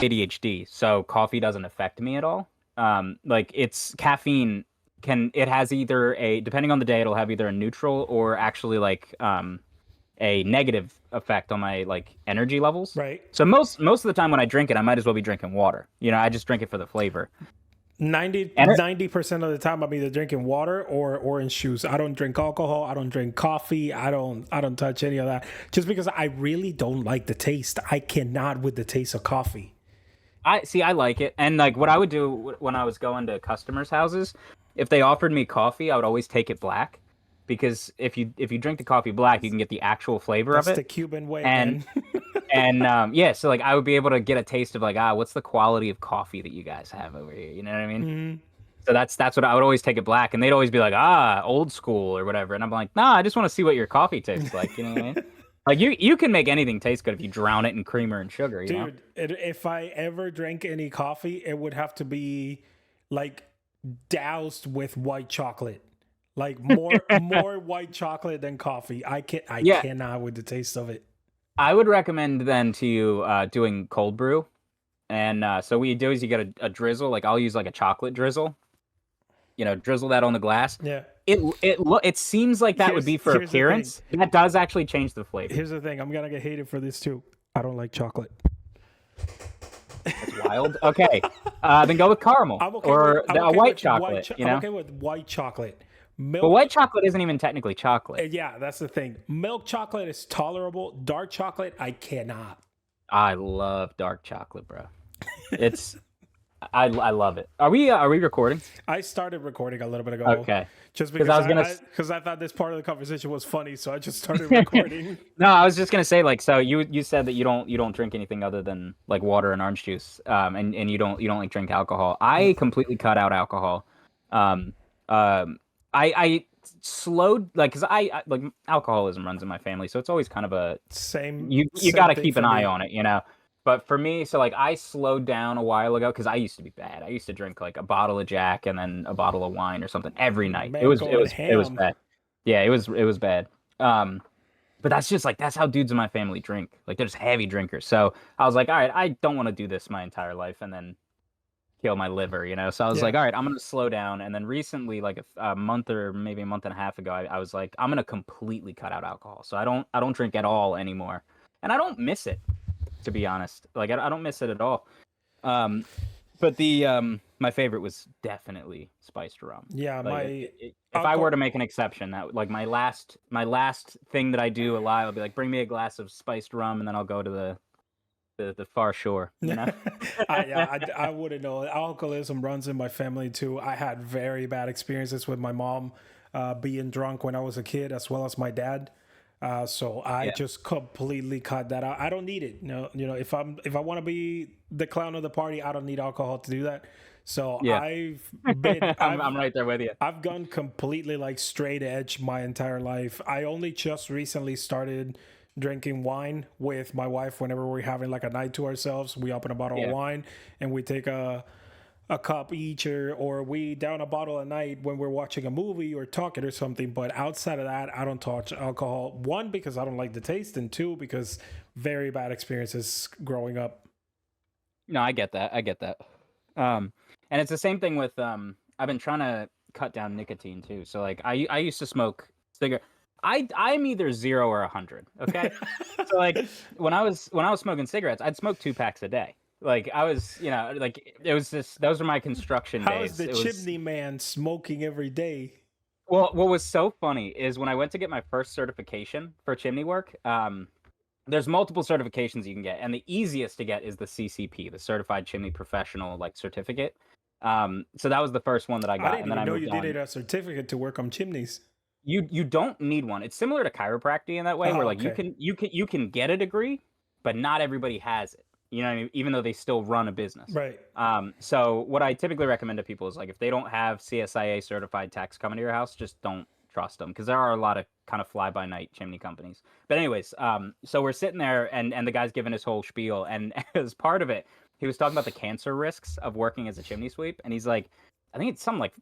ADHD, so coffee doesn't affect me at all. Like it's caffeine it has either depending on the day, it'll have either a neutral or actually like a negative effect on my like energy levels. Right. So most of the time when I drink it, I might as well be drinking water. I just drink it for the flavor. 90% of the time I'm either drinking water or orange juice. I don't drink alcohol. I don't drink coffee. I don't touch any of that just because I really don't like the taste. I cannot with the taste of coffee. I like it. And like what I would do when I was going to customers' houses, if they offered me coffee, I would always take it black because if you drink the coffee black, you can get the actual flavor of That's the it. Cuban way, And man. yeah, so like I would be able to get a taste of like, what's the quality of coffee that you guys have over here? You know what I mean? Mhm. So that's what I would always take it black, and they'd always be like, old school or whatever, and I'm like, nah, I just want to see what your coffee tastes like. You know what I mean? Like you can make anything taste good if you drown it in creamer and sugar. Dude, if I ever drank any coffee, it would have to be like doused with white chocolate. Like more white chocolate than coffee. I Yeah, cannot with the taste of it. I would recommend then to you doing cold brew, and so what you do is you get a drizzle. Like I'll use like a chocolate drizzle. Drizzle that on the glass. Yeah. It seems like that would be for Here's the thing. appearance. That does actually change the flavor. Here's the thing. I'm gonna get hated for this too. I don't like chocolate. That's wild. Okay, then go with caramel I'm okay or I'm a okay white with chocolate. I'm okay with white chocolate. But Milk. white chocolate isn't even technically chocolate. Yeah, that's the thing. Milk chocolate is tolerable. Dark chocolate, I cannot. I love dark chocolate, bro. It's I love it. Are we recording? I started recording a little bit ago, Okay. just Because because I was gonna. I thought this part of the conversation was funny, so I just started recording. No, I was just gonna say like so you said that you don't drink anything other than like water and orange juice, and you don't like drink alcohol. I completely cut out alcohol. Um, I slowed like because like alcoholism runs in my family, so it's always kind of a you got Same to thing keep for an eye me. on it. But for me, so like I slowed down a while ago because I used to be bad. I used to drink like a bottle of Jack and then a bottle of wine or something every night. It Man, was it going was it was ham. bad. Yeah, it was bad. But that's just like that's how dudes in my family drink. Like they're just heavy drinkers. So I was like, all right, I don't want to do this my entire life and then kill my liver. So I was Yeah. like, all right, I'm gonna slow down. And then recently, like a month or maybe a month and a half ago, I was like, I'm gonna completely cut out alcohol. So I don't drink at all anymore, and I don't miss it, to be honest. Like I don't miss it at all. Um, but the my favorite was definitely spiced rum. Yeah, Like my if I were alcohol. to make an exception, that like my last thing that I do alive, I'll be like, bring me a glass of spiced rum, and then I'll go to the far shore. I wouldn't know. Alcoholism runs in my family too. I had very bad experiences with my mom being drunk when I was a kid, as well as my dad. So I Yeah. just completely cut that out. I don't need it. If I want to be the clown of the party, I don't need alcohol to do that. So Yeah. I'm right there with you. I've gone completely like straight edge my entire life. I only just recently started drinking wine with my wife whenever we're having like a night to ourselves. We open a bottle of Yeah. wine and we take a cup each, or we down a bottle a night when we're watching a movie or talking or something. But outside of that, I don't touch alcohol. One, because I don't like the taste, and two, because very bad experiences growing up. No, I get that. I get that. Um, and it's the same thing with I've been trying to cut down nicotine too. So like I used to smoke cigarette. I'm either 0 or 100. Okay, so like when I was smoking cigarettes, I'd smoke 2 packs a day. Like I was, like it was just those were my construction How is days. the It was chimney man smoking every day? well, what was so funny is when I went to get my first certification for chimney work. There's multiple certifications you can get, and the easiest to get is the CCP, the Certified Chimney Professional like certificate. So that was the first one that I I got, didn't and then I even know moved you on. needed a certificate to work on chimneys. You don't need one. It's similar to chiropractic in that way, where Oh, like you okay. can you can get a degree, but not everybody has it. You know what I mean? Even though they still run a business. Right. So what I typically recommend to people is like if they don't have CSIA certified techs coming to your house, just don't trust them because there are a lot of kind of fly by night chimney companies. But anyways, so we're sitting there and the guy's giving his whole spiel, and as part of it, he was talking about the cancer risks of working as a chimney sweep, and he's like, I think it's something like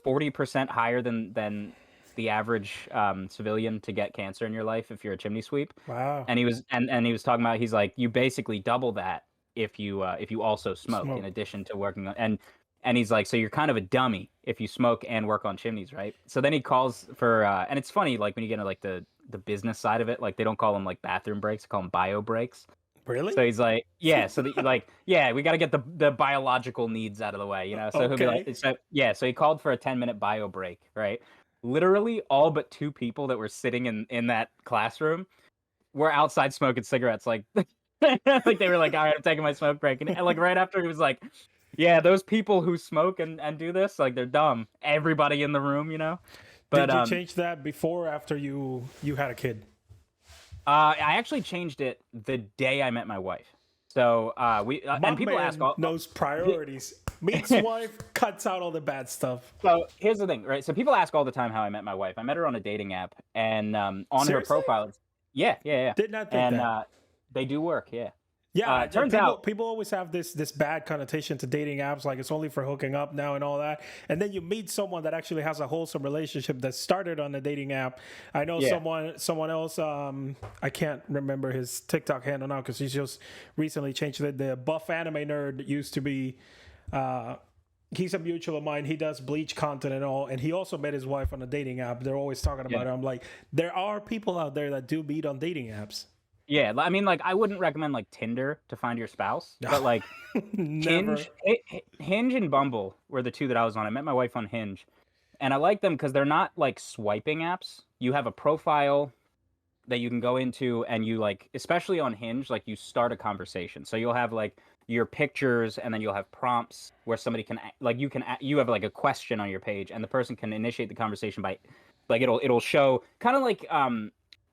40% higher than the average civilian to get cancer in your life if you're a chimney sweep. Wow. And he was talking about he's like you basically double that if you also smoke Smoke. in addition to working on and he's like, so you're kind of a dummy if you smoke and work on chimneys, right? So then he calls for and it's funny, like when you get into like the business side of it, like they don't call them like bathroom breaks, they call them bio breaks. Really? So he's like, yeah, so that like, yeah, we got to get the biological needs out of the way, you know. So he'll be like, Okay. so yeah, so he called for a 10-minute bio break, right? Literally all but two people that were sitting in that classroom were outside smoking cigarettes, like like they were like, all right, I'm taking my smoke break, and like right after he was like, yeah, those people who smoke and do this, like they're dumb. Everybody in the room, you know. But Did you change that before or after you had a kid? I actually changed it the day I met my wife. So we My and people ask man all. knows priorities. Meets wife, cuts out all the bad stuff. So here's the thing, right? So people ask all the time how I met my wife. I met her on a dating app, and on her Seriously? profile, yeah, Did not think and that. they do work, yeah. Yeah, It turns people out, people always have this bad connotation to dating apps, like it's only for hooking up now and all that. And then you meet someone that actually has a wholesome relationship that started on a dating app. I know yeah, someone else. I can't remember his TikTok handle now because he's just recently changed it. The buff anime nerd used to be. He's a mutual of mine. He does Bleach content and all, and he also met his wife on a dating app. They're always talking about yeah. it. I'm like, there are people out there that do meet on dating apps. Yeah, I mean, like, I wouldn't recommend like Tinder to find your spouse, but like Never. Hinge and Bumble were the two that I was on. I met my wife on Hinge, and I like them because they're not like swiping apps. You have a profile that you can go into, and you like, especially on Hinge, like you start a conversation. So you'll have like your pictures, and then you'll have prompts where somebody can like you have like a question on your page, and the person can initiate the conversation by like it'll show kind of like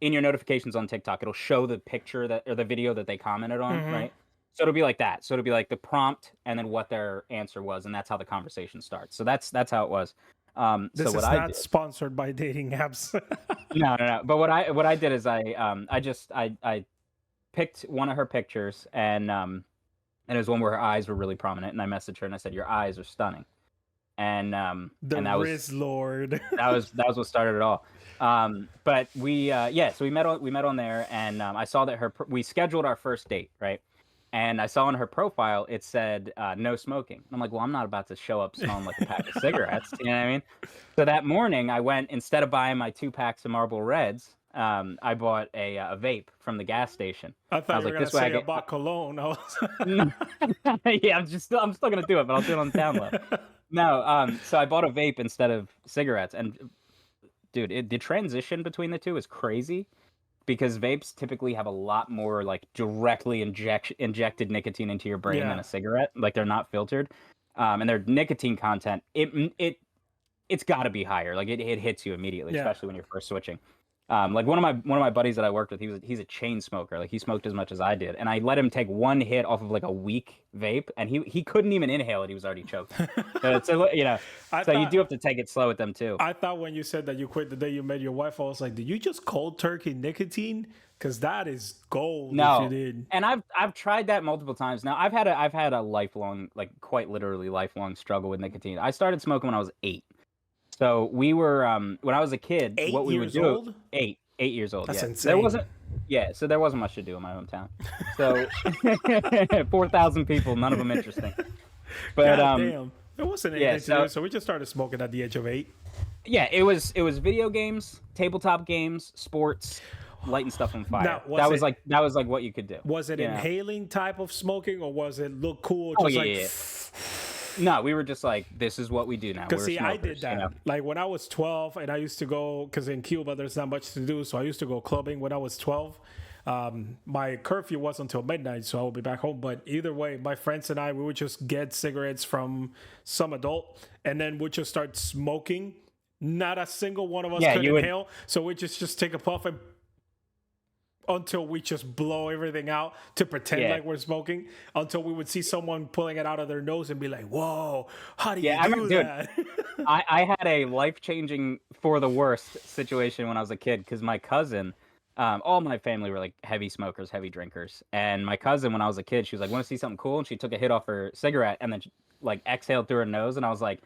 in your notifications on TikTok, it'll show the picture that or the video that they commented on, Hmm. right? So it'll be like that. So it'll be like the prompt and then what their answer was, and that's how the conversation starts. So that's how it was. So This what is I not did, sponsored by dating apps. no. But what I did is I picked one of her pictures and it was one where her eyes were really prominent, and I messaged her and I said, "Your eyes are stunning," The and that was Riz Lord. that was what started it all. But so we met on there, and I saw that we scheduled our first date, right? And I saw on her profile it said no smoking. And I'm like, well, I'm not about to show up smelling like a pack of cigarettes, you know what I mean? So that morning, I went instead of buying my 2 packs of Marlboro Reds, I bought a vape from the gas station. I I thought was you were like, gonna this way I say get. about cologne. I was Yeah, I'm still gonna do it, but I'll do it on the down low. No, so I bought a vape instead of cigarettes, and dude, the transition between the two is crazy because vapes typically have a lot more like directly injected nicotine into your brain than Yeah. a cigarette. Like they're not filtered, and their nicotine content it's got to be higher. Like it hits you immediately, Yeah. especially when you're first switching. Like one of my buddies that I worked with, he's a chain smoker. Like he smoked as much as I did, and I let him take one hit off of like a weak vape, and he couldn't even inhale it. He was already choking. So you know, I so you do thought have to take it slow with them too. I thought when you said that you quit the day you met your wife, I was like, did you just cold turkey nicotine? Because that is gold if you No, did. and I've tried that multiple times. Now I've had a lifelong, like quite literally lifelong struggle with nicotine. I started smoking when I was 8. So we were when I was a kid, Eight what we would years do old? 8 years old, That's yeah. There insane. wasn't so there wasn't much to do in my hometown. So 4,000 people, none of them interesting. But God damn. There wasn't yeah, anything to do, so we just started smoking at the age of 8. yeah, it was video games, tabletop games, sports, lighting stuff on fire. Now, That was like what you could do. was it You know? inhaling type of smoking or was it look cool? Oh Just yeah, like, yeah. No, we were just like, this is what we do now. because We're see, I smokers, did that. you know? Like when I was 12, and I used to go because in Cuba there's not much to do, so I used to go clubbing when I was 12. My curfew was until midnight, so I would be back home. But either way, my friends and I, we would just get cigarettes from some adult, and then we'd just start smoking. Not a single one of us Yeah, could you would. inhale, so we just take a puff and until we just blow everything out to pretend Yeah. like we're smoking. Until we would see someone pulling it out of their nose and be like, "Whoa, how do Yeah, you I do remember, dude. that?" I had a life-changing for the worst situation when I was a kid because my cousin, all my family were like heavy smokers, heavy drinkers, and my cousin when I was a kid, she was like, "Want to see something cool?" And she took a hit off her cigarette and then like exhaled through her nose, and I was like,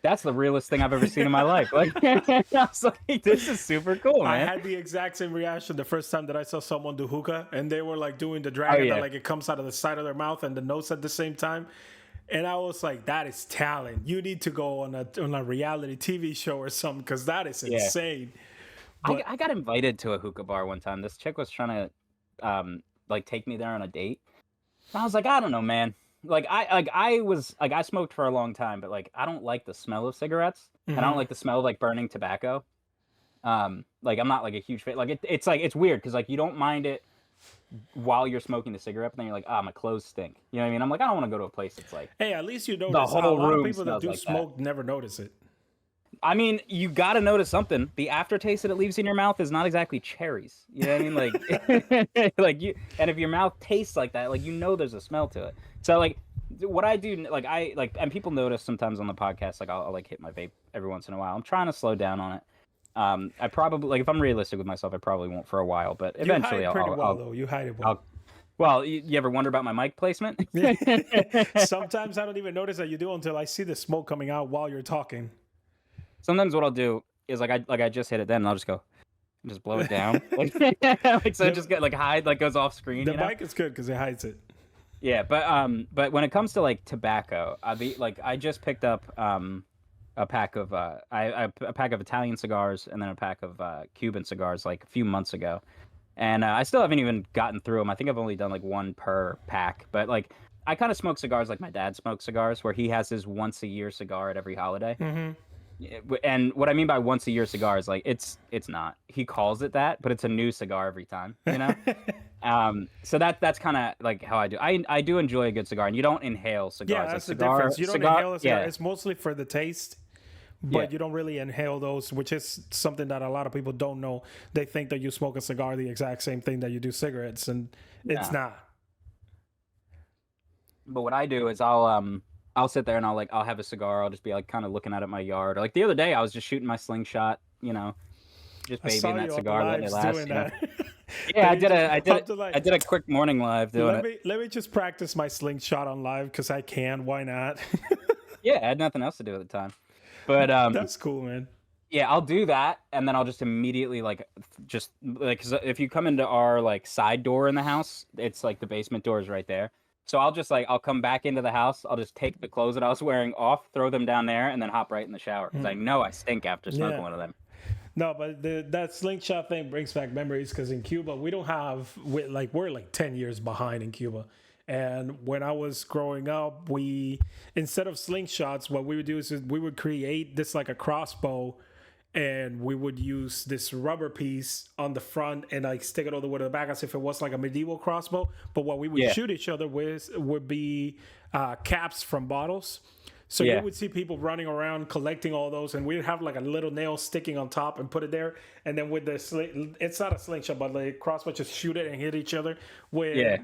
That's the realest thing I've ever seen in my life. Like, I was like, this is super cool, I man. had the exact same reaction the first time that I saw someone do hookah, and they were like doing the Oh dragon that yeah, like it comes out of the side of their mouth and the nose at the same time. And I was like, that is talent. You need to go on a reality TV show or something because that is yeah. insane. But I got invited to a hookah bar one time. This chick was trying to like take me there on a date. And I was like, I don't know, man. I smoked for a long time, but like I don't like the smell of cigarettes, and I don't mhm. like the smell of like burning tobacco. Like I'm not like a huge fan. Like it's like it's weird because like you don't mind it while you're smoking the cigarette, but then you're like, ah, my clothes stink. You know what I mean? I'm like, I don't want to go to a place that's like Hey, at least you the notice. A whole lot of room people that smells do like that. smoke never notice it. I mean, you got to notice something. The aftertaste that it leaves in your mouth is not exactly cherries. You know what I mean? Like, like you, and if your mouth tastes like that, like you know, there's a smell to it. So like, what I do, like I like, and people notice sometimes on the podcast, like I'll like hit my vape every once in a while. I'm trying to slow down on it. I probably like if I'm realistic with myself, I probably won't for a while, but You eventually hide pretty well, though. You hide it well. I'll well, you ever wonder about my mic placement? Sometimes I don't even notice that you do until I see the smoke coming out while you're talking. Sometimes what I'll do is like I just hit it then, and I'll just go and just blow it down, like so it just get like hide like goes off screen. The You know? mic is good because it hides it. Yeah, but when it comes to like tobacco, I just picked up a pack of a pack of Italian cigars and then a pack of Cuban cigars like a few months ago, and I still haven't even gotten through them. I think I've only done like one per pack, but like I kind of smoke cigars like my dad smokes cigars, where he has his once a year cigar at every holiday. Hmm. And what I mean by once a year cigar is like it's not. He calls it that, but it's a new cigar every time, you know? So that's kind of like how I do. I do enjoy a good cigar, and you don't inhale Yeah, cigars. that's the difference. You don't inhale a cigar. It's mostly for the taste, Yeah. but you don't really inhale those, which is something that a lot of people don't know. They think that you smoke a cigar the exact same thing that you do cigarettes, and it's Yeah. not. But what I do is I'll sit there and I'll have a cigar. I'll just be like kind of looking out at my yard. Or, like the other day, I was just shooting my slingshot, you know, just I saw babying that you on cigar, letting it lives last. doing You know? that. Yeah, Then you just I have to, like, did a quick morning live doing it. let me just practice my slingshot on live because I can. Why not? Yeah, I had nothing else to do at the time. But That's cool, man. yeah, I'll do that, and then I'll just immediately like just like 'cause if you come into our like side door in the house, it's like the basement door is right there. So I'll just like I'll come back into the house. I'll just take the clothes that I was wearing off, throw them down there, and then hop right in the shower because I know I stink after smoking Yeah. one of them. No, but that slingshot thing brings back memories because in Cuba we don't have we're like 10 years behind in Cuba. And when I was growing up, we instead of slingshots, what we would do is we would create this like a crossbow, and we would use this rubber piece on the front and like stick it all the way to the back as if it was like a medieval crossbow. But what we would Yeah. shoot each other with would be caps from bottles. So Yeah. you would see people running around collecting all those, and we'd have like a little nail sticking on top and put it there, and then with the it's not a slingshot, but like crossbow, just shoot it and hit each other with Yeah.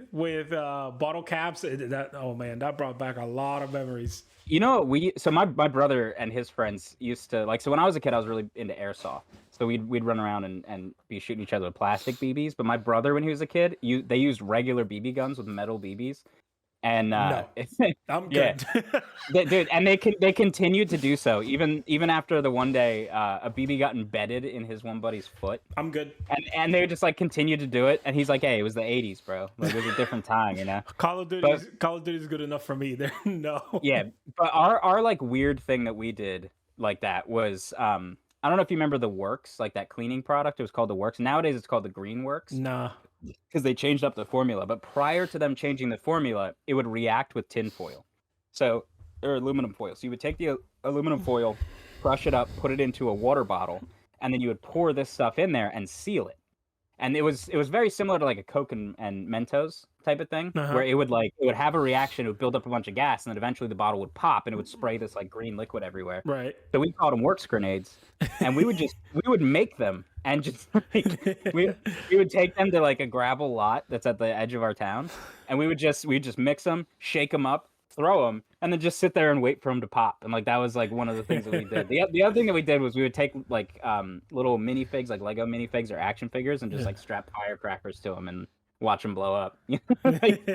bottle caps. Oh man, that brought back a lot of memories. You know, so my brother and his friends used to like so when I was a kid I was really into airsoft. So we'd run around and be shooting each other with plastic BBs. But my brother when he was a kid, they used regular BB guns with metal BBs. And No, I'm yeah, good. dude, and they continued to do so even after the one day a BB got embedded in his one buddy's foot. I'm good. And they would just like continue to do it, and he's like, "Hey, it was the '80s, bro. Like it was a different time, you know." Call of Duty, Call of Duty is good enough for me. There, no. Yeah, but our like weird thing that we did like that was I don't know if you remember the Works, like that cleaning product. It was called the Works. Nowadays it's called the Green Works Nah. because they changed up the formula. But prior to them changing the formula, it would react with tin foil, or aluminum foil. So you would take the aluminum foil, crush it up, put it into a water bottle, and then you would pour this stuff in there and seal it. And it was very similar to like a Coke and Mentos type of thing, where it would have a reaction, it would build up a bunch of gas, and then eventually the bottle would pop and it would spray this like green liquid everywhere. Right. So we called them Works grenades, and we would make them and just like we would take them to like a gravel lot that's at the edge of our town, and we'd just mix them, shake them up, throw them, and then just sit there and wait for them to pop. And like that was like one of the things that we did. The other thing that we did was we would take like little minifigs, like Lego minifigs or action figures, and just like strap firecrackers to them. And watch them blow up. Like,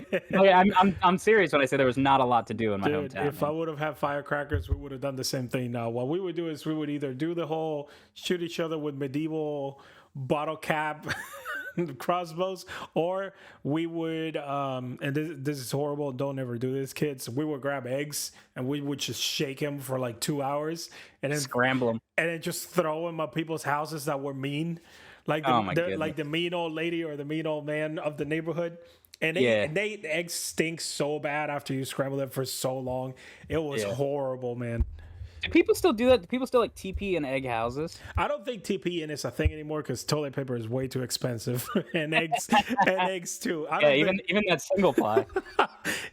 I'm serious when I say there was not a lot to do in my Dude, hometown, if I man. would have had firecrackers, we would have done the same thing now. What we would do is we would either do the whole shoot each other with medieval bottle cap crossbows, or we would and this is horrible, don't ever do this, kids. We would grab eggs and we would just shake them for like 2 hours Scramble them. and then just throw them at people's houses that were mean, like Oh my like goodness. the mean old lady or the mean old man of the neighborhood. Yeah. The eggs stink so bad after you scramble them for so long. It was Yeah. horrible, man. Do people still do that? Do people still like TP in egg houses? I don't think TPN is a thing anymore because toilet paper is way too expensive, and eggs too. I Yeah, don't even that single ply.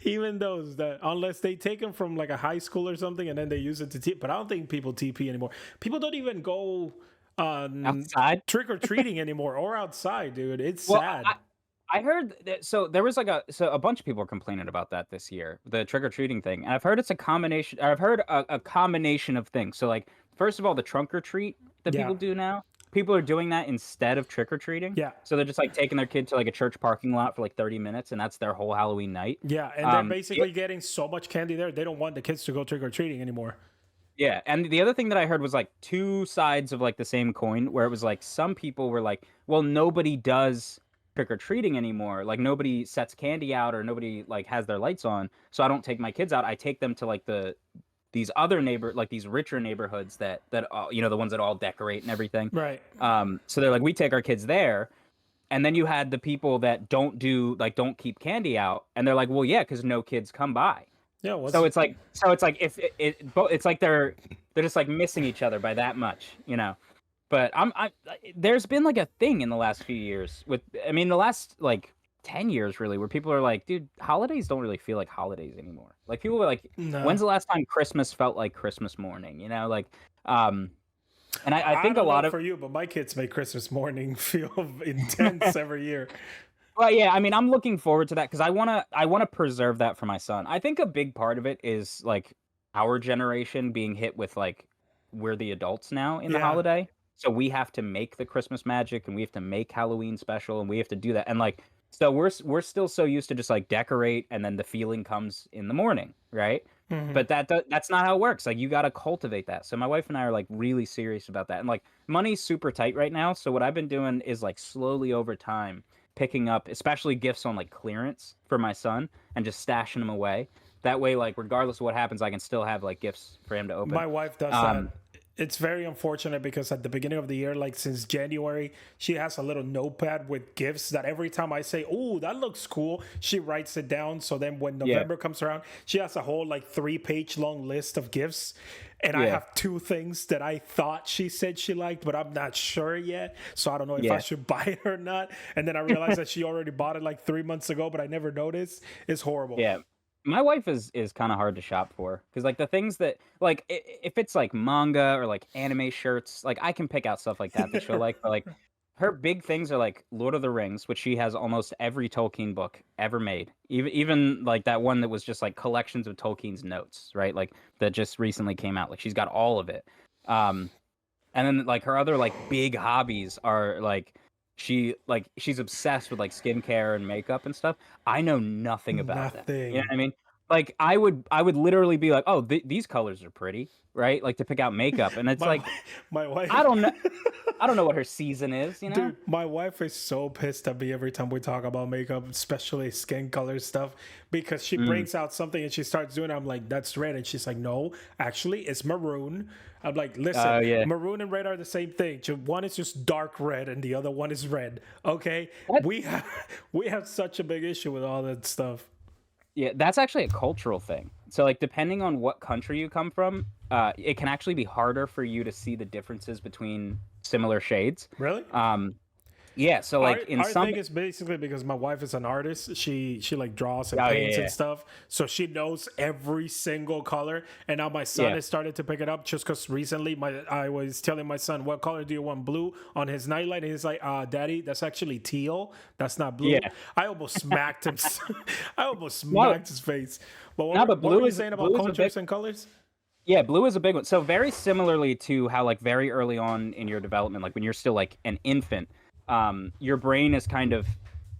even those that unless they take them from like a high school or something and then they use it to TP. But I don't think people TP anymore. People don't even go Outside? trick or treating anymore or outside, dude. It's Well, sad. I heard that, so there was like a bunch of people were complaining about that this year, the trick or treating thing, and I've heard it's a combination. I've heard a combination of things. So like, first of all, the trunk or treat that Yeah. people do now, people are doing that instead of trick or treating. Yeah. So they're just like taking their kid to like a church parking lot for like 30 minutes, and that's their whole Halloween night. Yeah, and they're basically getting so much candy there. They don't want the kids to go trick or treating anymore. Yeah, and the other thing that I heard was like two sides of like the same coin, where it was like some people were like, well, nobody does trick or treating anymore. Like nobody sets candy out or nobody like has their lights on. So I don't take my kids out. I take them to like these other these richer neighborhoods that the ones that all decorate and everything. Right. So they're like, we take our kids there. And then you had the people that don't keep candy out, and they're like, well, yeah, because no kids come by. Yeah. So it's like if it's like they're just like missing each other by that much, you know. But there's been like a thing in the last few years the last like 10 years really, where people are like, dude, holidays don't really feel like holidays anymore. Like people are like, No. when's the last time Christmas felt like Christmas morning? You know, like and I think a don't lot know of for you, but my kids make Christmas morning feel intense every year. well, yeah, I mean, I'm looking forward to that because I wanna preserve that for my son. I think a big part of it is like our generation being hit with like we're the adults now in the Yeah. holiday. So we have to make the Christmas magic and we have to make Halloween special and we have to do that. And like so we're still so used to just like decorate and then the feeling comes in the morning, right? Mhm. But that's not how it works. Like you got to cultivate that. So my wife and I are like really serious about that. And like money's super tight right now. So what I've been doing is like slowly over time picking up, especially gifts on like clearance for my son and just stashing them away. That way, like regardless of what happens, I can still have like gifts for him to open. My wife does that. It's very unfortunate because at the beginning of the year, like since January, she has a little notepad with gifts that every time I say, "Oh, that looks cool," she writes it down. So then when November comes around, she has a whole like 3-page long list of gifts. And I have 2 things that I thought she said she liked, but I'm not sure yet. So I don't know if I should buy it or not. And then I realized that she already bought it like 3 months ago, but I never noticed. It's horrible. Yeah. My wife is kind of hard to shop for because like the things that like if it's like manga or like anime shirts, like I can pick out stuff like that she'll like. But like her big things are like Lord of the Rings, which she has almost every Tolkien book ever made. Even like that one that was just like collections of Tolkien's notes, right? Like that just recently came out. Like she's got all of it. And then like her other like big hobbies are like she's obsessed with like skincare and makeup and stuff. I know nothing about that. You know what I mean? Like I would literally be like, oh, these colors are pretty, right? Like to pick out makeup, and it's like my wife. I don't know what her season is. You know, Dude, my wife is so pissed at me every time we talk about makeup, especially skin color stuff, because she brings out something and she starts doing it. I'm like, that's red. And she's like, no, actually, it's maroon. I'm like, listen, maroon and red are the same thing. One is just dark red and the other one is red. Okay? We have such a big issue with all that stuff. Yeah, that's actually a cultural thing. So like depending on what country you come from, it can actually be harder for you to see the differences between similar shades. Really? Yeah, so like our thing is basically because my wife is an artist. She like draws and paints and stuff, so she knows every single color. And now my son has started to pick it up just because recently I was telling my son, "What color do you want blue on his nightlight?" And he's like, "Daddy, that's actually teal. That's not blue." Yeah. I almost smacked him. I almost smacked his face. But what blue were you is saying about cultures and colors? Yeah, blue is a big one. So very similarly to how like very early on in your development, like when you're still like an infant, your brain is kind of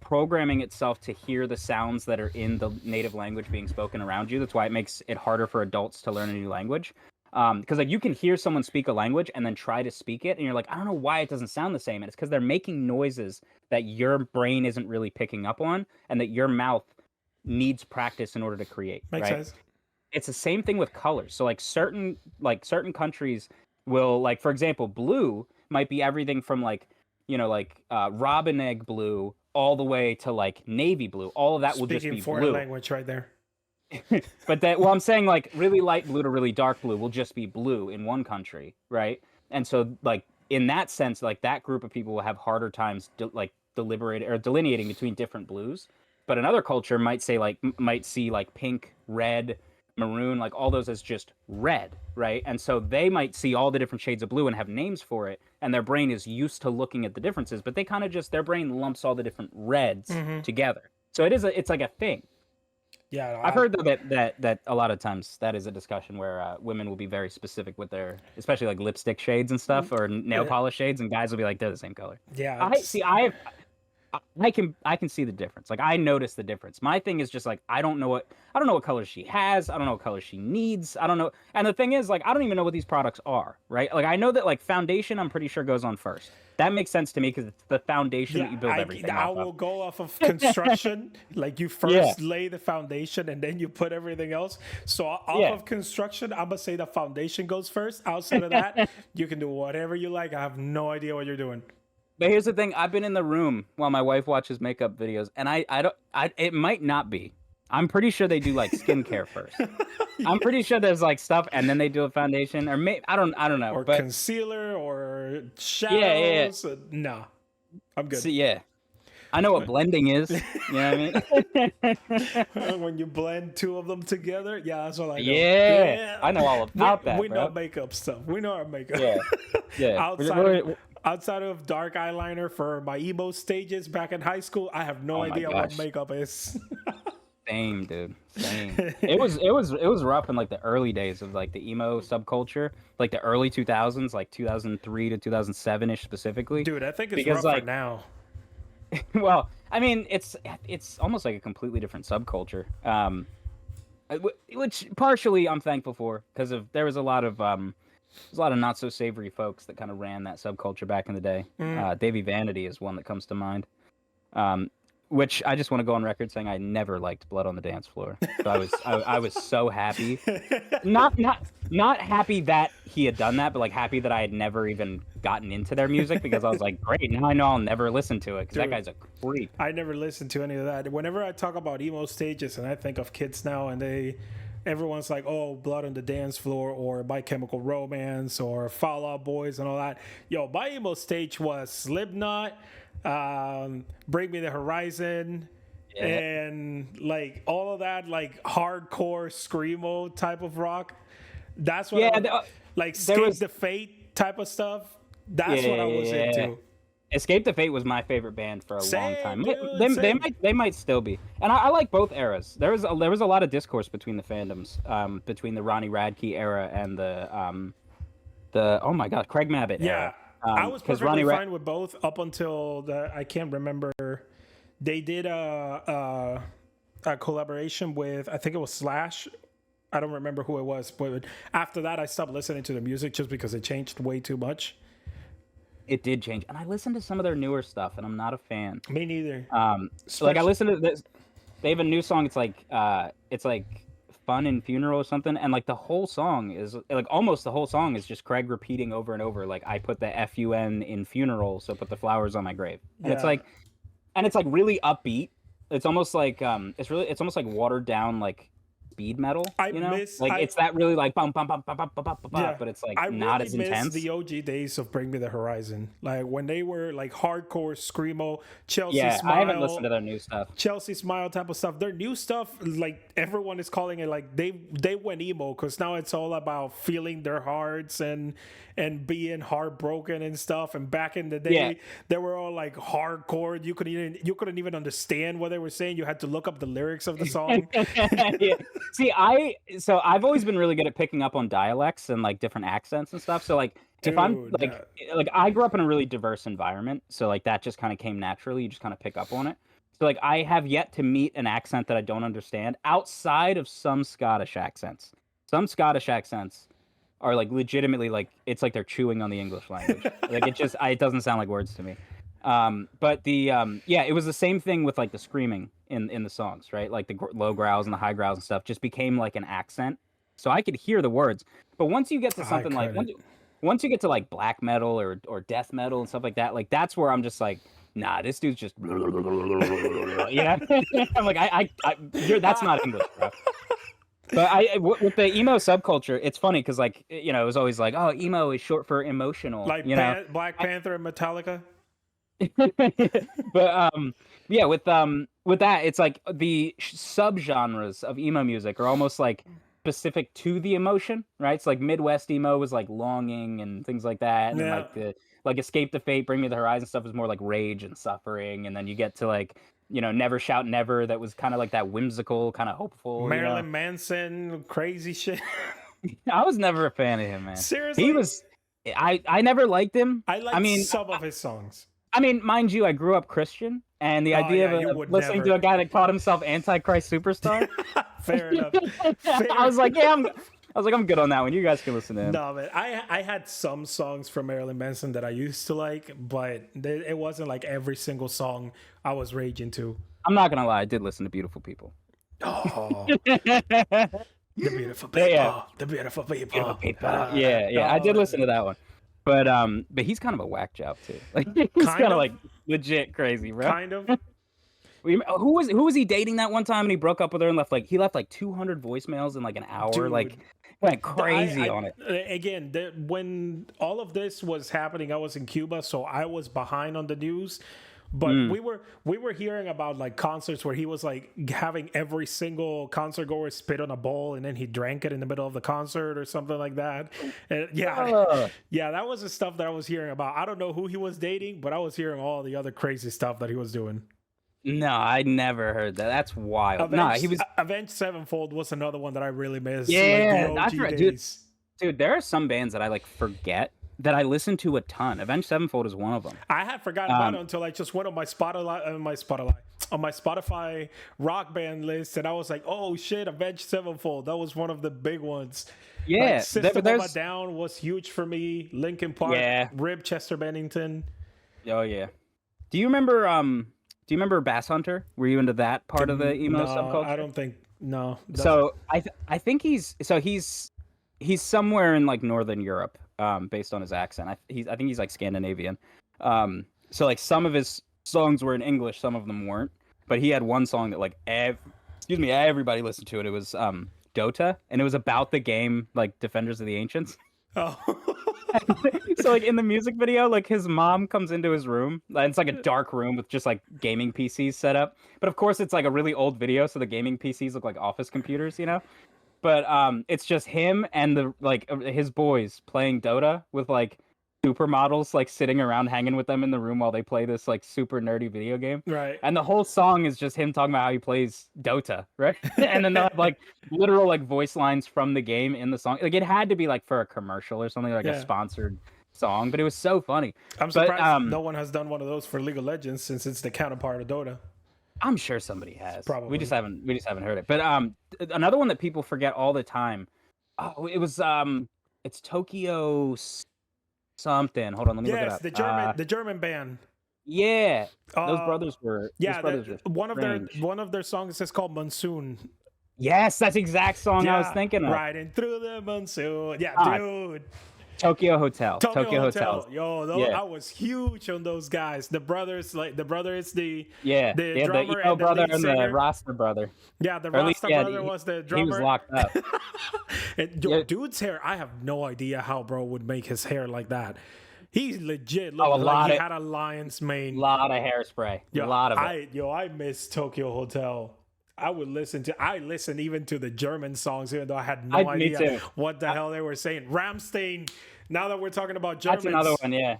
programming itself to hear the sounds that are in the native language being spoken around you. That's why it makes it harder for adults to learn a new language. Because like you can hear someone speak a language and then try to speak it, and you're like, I don't know why it doesn't sound the same. And it's because they're making noises that your brain isn't really picking up on, and that your mouth needs practice in order to create. Makes Right? sense. It's the same thing with colors. So certain countries will, like, for example, blue might be everything from like robin egg blue all the way to like navy blue. All of that will just Speaking be foreign blue. language right there. But I'm saying like really light blue to really dark blue will just be blue in one country, right? And so like in that sense, like that group of people will have harder times delineating between different blues. But another culture might see like pink, red, maroon, like all those as just red, right? And so they might see all the different shades of blue and have names for it, and their brain is used to looking at the differences, but they kind of just their brain lumps all the different reds together. So it's like a thing. Yeah, I've heard though that a lot of times that is a discussion where women will be very specific with their, especially like lipstick shades and stuff, or nail polish shades, and guys will be like they're the same color. Yeah, I can see the difference. Like I notice the difference. My thing is just like I don't know what color she has. I don't know what color she needs. I don't know. And the thing is, like, I don't even know what these products are, right? Like I know that like foundation, I'm pretty sure goes on first. That makes sense to me because it's the foundation that you build everything I off will of. go off of construction. Like you first lay the foundation and then you put everything else. So off of construction, I'm gonna say the foundation goes first. Outside of that, you can do whatever you like. I have no idea what you're doing. But here's the thing: I've been in the room while my wife watches makeup videos, and it might not be. I'm pretty sure they do like skincare first. I'm pretty sure there's like stuff, and then they do a foundation, or I don't know, or but concealer or shadows. No, I'm good. Yeah, I know what blending is. You know what I mean? When you blend two of them together, that's what I know. Yeah, I know all about that. We know makeup stuff. We know our makeup. Yeah. Outside of dark eyeliner for my emo stages back in high school, I have no idea what makeup is. Same, dude. Same. It was rough in like the early days of like the emo subculture, like the early 2000s, like 2003 to 2007ish specifically. Dude, I think it's rougher like, now. Well, I mean, it's almost like a completely different subculture. Which partially I'm thankful for because there was a lot of not so savory folks that kind of ran that subculture back in the day. Davey Vanity is one that comes to mind. Which I just want to go on record saying I never liked Blood on the Dance Floor. So I was so happy. Not happy that he had done that, but like happy that I had never even gotten into their music because I was like, great, now I know I'll never listen to it because that guy's a creep. I never listened to any of that. Whenever I talk about emo stages and I think of kids now and everyone's like, oh, Blood on the Dance Floor or My Chemical Romance or Fall Out Boys and all that. Yo, my emo stage was Slipknot, Bring Me the Horizon, and like all of that like hardcore screamo type of rock. That's what Escape the Fate type of stuff. That's what I was into. Escape the Fate was my favorite band for a long time. Dude, they might still be, and I like both eras. There was a lot of discourse between the fandoms, between the Ronnie Radke era and the oh my god, Craig Mabbitt era. I was perfectly fine with both up until I can't remember. They did a collaboration with, I think it was Slash. I don't remember who it was, but after that, I stopped listening to the music just because it changed way too much. It did change, and I listened to some of their newer stuff, and I'm not a fan. Me neither. Like I listened to this. They have a new song. It's like Fun and Funeral or something, and like the whole song is like almost the whole song is just Craig repeating over and over like I put the FUN in funeral, so put the flowers on my grave. And it's like really upbeat. It's almost like it's almost like watered down like speed metal, it's that really like bum bum bum bum bum bum bum bum, but it's like not as intense. The OG days of Bring Me the Horizon, like when they were like hardcore screamo, Chelsea Smile. I haven't listened to their new stuff. Chelsea Smile type of stuff. Their new stuff, like everyone is calling it, like they went emo because now it's all about feeling their hearts and being heartbroken and stuff. And back in the day, they were all like hardcore. You couldn't even understand what they were saying. You had to look up the lyrics of the song. See, I've always been really good at picking up on dialects and like different accents and stuff. So like if I'm like I grew up in a really diverse environment, so like that just kind of came naturally. You just kind of pick up on it. So like I have yet to meet an accent that I don't understand outside of some Scottish accents. Some Scottish accents are like legitimately like it's like they're chewing on the English language. Like it doesn't sound like words to me. But the yeah, it was the same thing with like the screaming in the songs, right? Like the low growls and the high growls and stuff just became like an accent. So I could hear the words. But once you get to I something like couldn't. once you get to like black metal or death metal and stuff like that's where I'm just like, nah, this dude's just yeah. I'm like that's not English, bro. But with the emo subculture, it's funny because like it was always like, oh, emo is short for emotional, Like Black Panther and Metallica. But yeah, with that, it's like the subgenres of emo music are almost like specific to the emotion, right? It's like Midwest emo was like longing and things like that, and then Yeah. like the like Escape the Fate, Bring Me the Horizon stuff is more like rage and suffering, and then you get to like Never Shout Never, that was kind of like that whimsical, kind of hopeful, Marilyn Manson, crazy shit. I was never a fan of him, man. Seriously, He was. I never liked him. I like some of his songs. I mean, mind you, I grew up Christian, and the Oh, idea yeah, you of would listening never. to a guy that called himself Antichrist Superstar, Fair enough. Fair. I was like, I'm good on that one. You guys can listen to him. No, man. I had some songs from Marilyn Manson that I used to like, but it wasn't like every single song I was raging to. I'm not gonna lie, I did listen to Beautiful People. Oh, the beautiful people. Yeah. The beautiful people. Beautiful People. Yeah, I did listen to that one. But he's kind of a whack job too. Like he's kind of like legit crazy, bro. Kind of. Who was he dating that one time and he broke up with her and left like 200 voicemails in like an hour? Dude, like went crazy on it. Again, when all of this was happening, I was in Cuba, so I was behind on the news. But we were hearing about like concerts where he was like having every single concert goer spit on a bowl and then he drank it in the middle of the concert or something like that. And yeah, that was the stuff that I was hearing about. I don't know who he was dating, but I was hearing all the other crazy stuff that he was doing. No, I never heard that. That's wild. Avenged Sevenfold was another one that I really missed. Yeah, like that's right, dude. There are some bands that I like forget that I listen to a ton. Avenged Sevenfold is one of them. I had forgotten about it until I just went on my Spotify rock band list, and I was like, "Oh shit, Avenged Sevenfold." That was one of the big ones. Yeah, like, System of a Down was huge for me. Linkin Park, Rib, Chester Bennington. Oh yeah. Do you remember Bass Hunter? Were you into that part of the emo subculture? I don't think. No. So I think he's somewhere in like Northern Europe. Based on his accent, I think he's like Scandinavian. So like some of his songs were in English, some of them weren't. But he had one song that like everybody listened to it. It was Dota, and it was about the game like Defenders of the Ancients. Oh. So like in the music video, like his mom comes into his room, and it's like a dark room with just like gaming PCs set up. But of course, it's like a really old video, so the gaming PCs look like office computers, But it's just him and his boys playing Dota with like supermodels like sitting around hanging with them in the room while they play this like super nerdy video game. Right. And the whole song is just him talking about how he plays Dota, right? And then they'll have like literal like voice lines from the game in the song. Like it had to be like for a commercial or something, like a sponsored song, but it was so funny. I'm surprised no one has done one of those for League of Legends since it's the counterpart of Dota. I'm sure somebody has. Probably. We just haven't heard it. But another one that people forget all the time. Oh, it was it's Tokyo something. Hold on, let me look it up. The German band. Yeah. Those brothers were one of their songs is called Monsoon. Yes, that's the exact song I was thinking of. Riding through the monsoon. Yeah, dude. Tokyo Hotel. Tokyo Hotel. Yo, I was huge on those guys. The brothers, the brother is the the drummer emo and brother the lead singer. And the Rasta brother. Yeah, the Rasta brother was the drummer. He was locked up. And dude's hair, I have no idea how bro would make his hair like that. He legit looked he had a lion's mane. A lot of hairspray. A lot of it. I miss Tokyo Hotel. I listened even to the German songs, even though I had no idea what the hell they were saying. Rammstein. Now that we're talking about Germans, that's another one, yeah.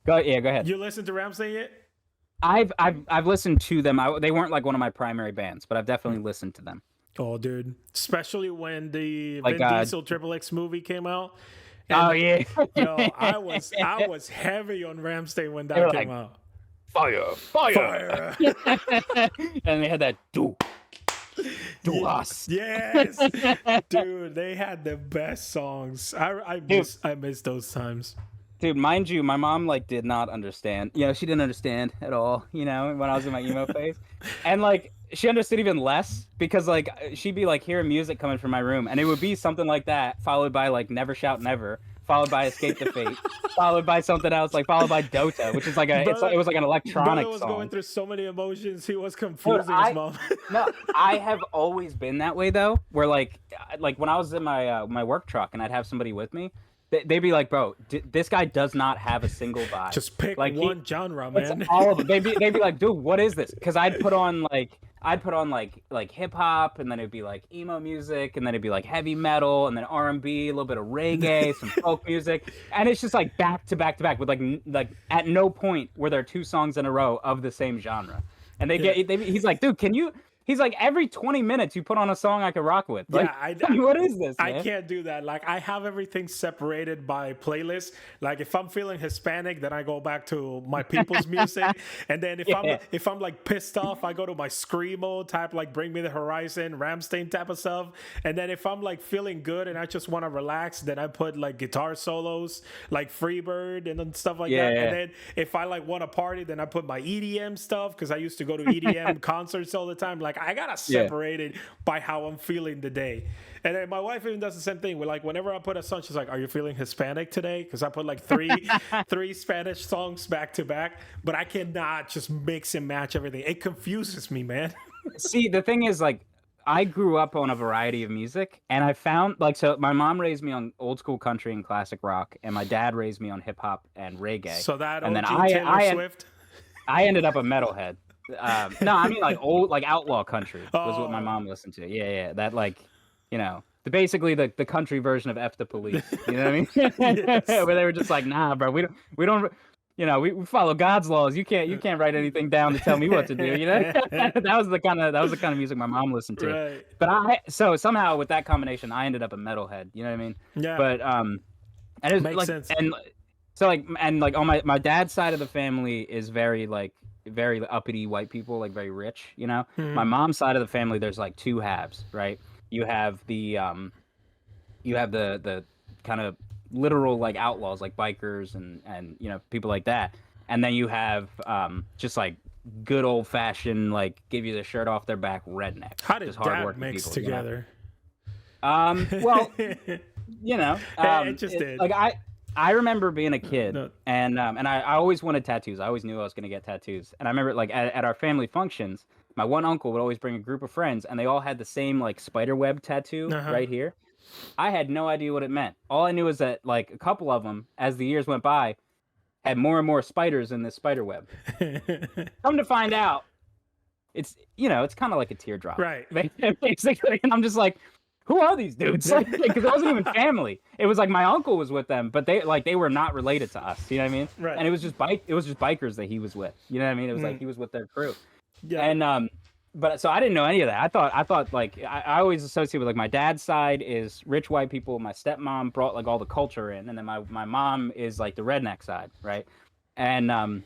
Go ahead. You listened to Rammstein yet? I've listened to them. They weren't like one of my primary bands, but I've definitely listened to them. Oh, dude, especially when the Vin Diesel Triple X movie came out. And, yo, I was heavy on Rammstein when that came out. fire, fire. Fire. And they had that do us. Yes, dude, they had the best songs. I miss those times. Dude, mind you, my mom like did not understand. You know, she didn't understand at all, you know, when I was in my emo phase. And like she understood even less because like she'd be like hearing music coming from my room and it would be something like that, followed by like Never Shout Never, followed by Escape the Fate, followed by something else, like followed by Dota, which is like it was like an electronic Brother was song. going through so many emotions. He was Dude, confusing his mom. no, I have always been that way though, where like when I was in my my work truck and I'd have somebody with me, they'd be like, "Bro, this guy does not have a single vibe. Just pick like one genre, it's man. all of them." They'd be like, "Dude, what is this?" Because I'd put on like hip hop, and then it'd be like emo music, and then it'd be like heavy metal, and then R&B, a little bit of reggae, some folk music, and it's just like back to back to back with like at no point were there two songs in a row of the same genre. And he's like, "Dude, can you?" He's like, every 20 minutes you put on a song I could rock with. Like, what is this, man? I can't do that. Like, I have everything separated by playlist. Like, if I'm feeling Hispanic, then I go back to my people's music. And then if I'm like pissed off, I go to my screamo type, like Bring Me the Horizon, Ramstein type of stuff. And then if I'm like feeling good and I just want to relax, then I put like guitar solos, like Freebird and then stuff like that. Yeah. And then if I like want to party, then I put my EDM stuff because I used to go to EDM concerts all the time. Like, I gotta separate it by how I'm feeling the day. And then my wife even does the same thing. We're like, whenever I put a song, she's like, "Are you feeling Hispanic today?" Because I put like three Spanish songs back to back, but I cannot just mix and match everything. It confuses me, man. See, the thing is, like, I grew up on a variety of music, and I found like so. My mom raised me on old school country and classic rock, and my dad raised me on hip hop and reggae. So that and OG then Taylor Swift. I ended up a metalhead. No, I mean like old, like outlaw country was what my mom listened to. Yeah, that like, you know, basically the country version of F the Police. You know what I mean? Yes. Where they were just like, "Nah, bro, we don't, you know, we follow God's laws. You can't write anything down to tell me what to do." You know, that was the kind of music my mom listened to. Right. But so somehow with that combination, I ended up a metalhead. You know what I mean? Yeah. But and it makes like, sense. And so like on my dad's side of the family is very uppity white people, like very rich, you know. My mom's side of the family, there's like two halves, right? You have the kind of literal like outlaws, like bikers and you know, people like that, and then you have just like good old fashioned, like give you the shirt off their back rednecks. How did just that mix people, together? You know? Well, you know, it just did. Like I remember being a kid, and I always wanted tattoos. I always knew I was going to get tattoos. And I remember, like, at our family functions, my one uncle would always bring a group of friends, and they all had the same, like, spider web tattoo right here. I had no idea what it meant. All I knew is that, like, a couple of them, as the years went by, had more and more spiders in this spider web. Come to find out, it's, you know, it's kind of like a teardrop. Right. Basically, and I'm just like, who are these dudes? Because it wasn't even family. It was like my uncle was with them, but they were not related to us. You know what I mean? Right. And it was just bikers that he was with. You know what I mean? It was like he was with their crew. Yeah. And but so I didn't know any of that. I thought like I always associate with like my dad's side is rich white people. My stepmom brought like all the culture in, and then my mom is like the redneck side, right? And and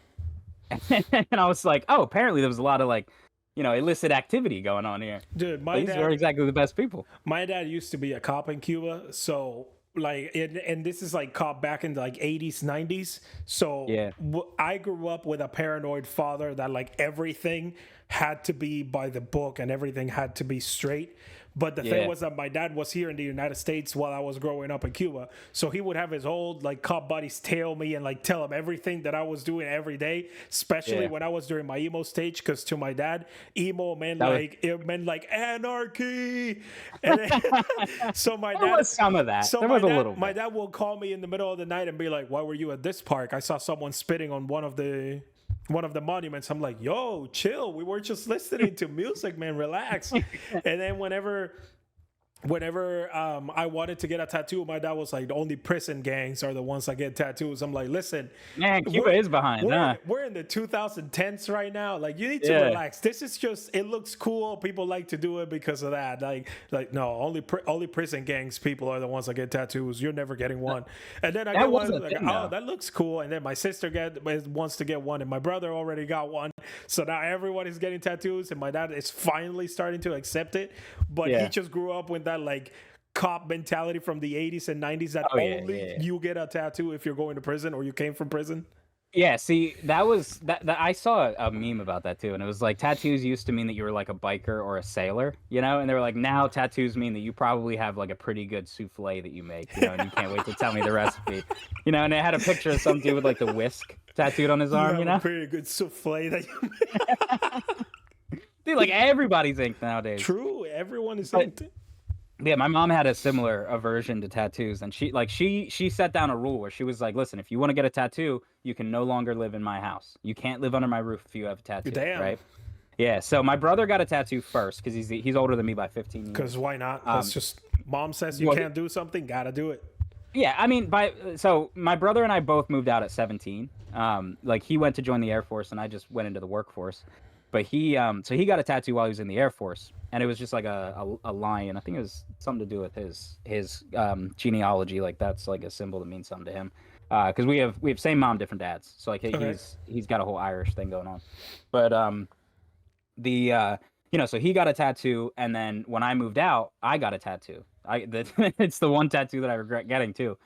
I was like, oh, apparently there was a lot of like, you know, illicit activity going on here. Dude, these are exactly the best people. My dad used to be a cop in Cuba, so like, and this is like cop back in the like 80s, 90s. So yeah. I grew up with a paranoid father that like everything had to be by the book and everything had to be straight. But the thing was that my dad was here in the United States while I was growing up in Cuba. So he would have his old like cop buddies tail me and like tell him everything that I was doing every day, especially when I was during my emo stage. Because to my dad, emo meant it meant like anarchy. And then, so my dad was some of that. So there was a little. My dad will call me in the middle of the night and be like, "Why were you at this park? I saw someone spitting on one of the monuments." I'm like, "Yo, chill. We were just listening to music, man. Relax." And then whenever whenever I wanted to get a tattoo, my dad was like, the only prison gangs are the ones that get tattoos. I'm like, listen, Man, Cuba is behind, huh? we're in the 2010s right now. Like, you need to Yeah. relax. This is just, it looks cool. People like to do it because of that. Like no, only prison gangs people are the ones that get tattoos. You're never getting one. And then I That get was one a like, thing, oh, though. that looks cool. And then my sister wants to get one, and my brother already got one. So now everyone is getting tattoos, and my dad is finally starting to accept it. But he Yeah. just grew up with that like cop mentality from the 80s and 90s that Oh yeah, only yeah. you get a tattoo if you're going to prison or you came from prison. Yeah, see, that I saw a meme about that too, and it was like tattoos used to mean that you were like a biker or a sailor, you know, and they were like now tattoos mean that you probably have like a pretty good souffle that you make, you know, and you can't wait to tell me the recipe, you know, and they had a picture of some dude with like the whisk tattooed on his You arm, have you a know, pretty good souffle that you dude, like everybody's inked nowadays. True, everyone is But inked. yeah, my mom had a similar aversion to tattoos, and she set down a rule where she was like, "Listen, if you want to get a tattoo, you can no longer live in my house. You can't live under my roof if you have a tattoo, Damn. right?" Yeah. So my brother got a tattoo first because he's older than me by 15 Because years. why not? Let's Um, just, mom says you well, can't do something, gotta do it. yeah, I mean, so my brother and I both moved out at 17. Like he went to join the Air Force, and I just went into the workforce. But so he got a tattoo while he was in the Air Force, and it was just like a lion. I think it was something to do with his genealogy. Like that's like a symbol that means something to him. Because we have same mom, different dads. So like Okay. he's got a whole Irish thing going on. But the so he got a tattoo, and then when I moved out, I got a tattoo. It's the one tattoo that I regret getting too,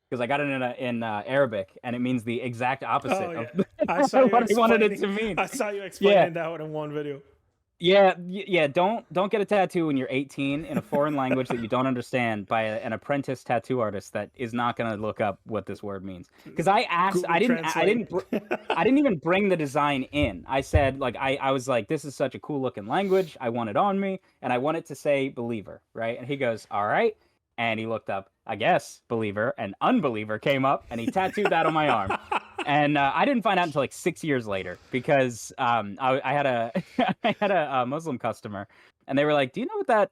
because I got it in Arabic, and it means the exact Oh opposite of yeah. I saw you what I wanted it explaining. to mean. I saw you Yeah, explaining that one in one video. yeah. Don't get a tattoo when you're 18 in a foreign language that you don't understand by an apprentice tattoo artist that is not going to look up what this word means. Because I asked, Google Translate. I didn't even bring the design in. I said like I was like, this is such a cool looking language. I want it on me, and I want it to say believer, right? And he goes, all right. And he looked up, I guess, believer, and unbeliever came up, and he tattooed that on my arm. And I didn't find out until like 6 years later because I had a I had a Muslim customer, and they were like, "Do you know what that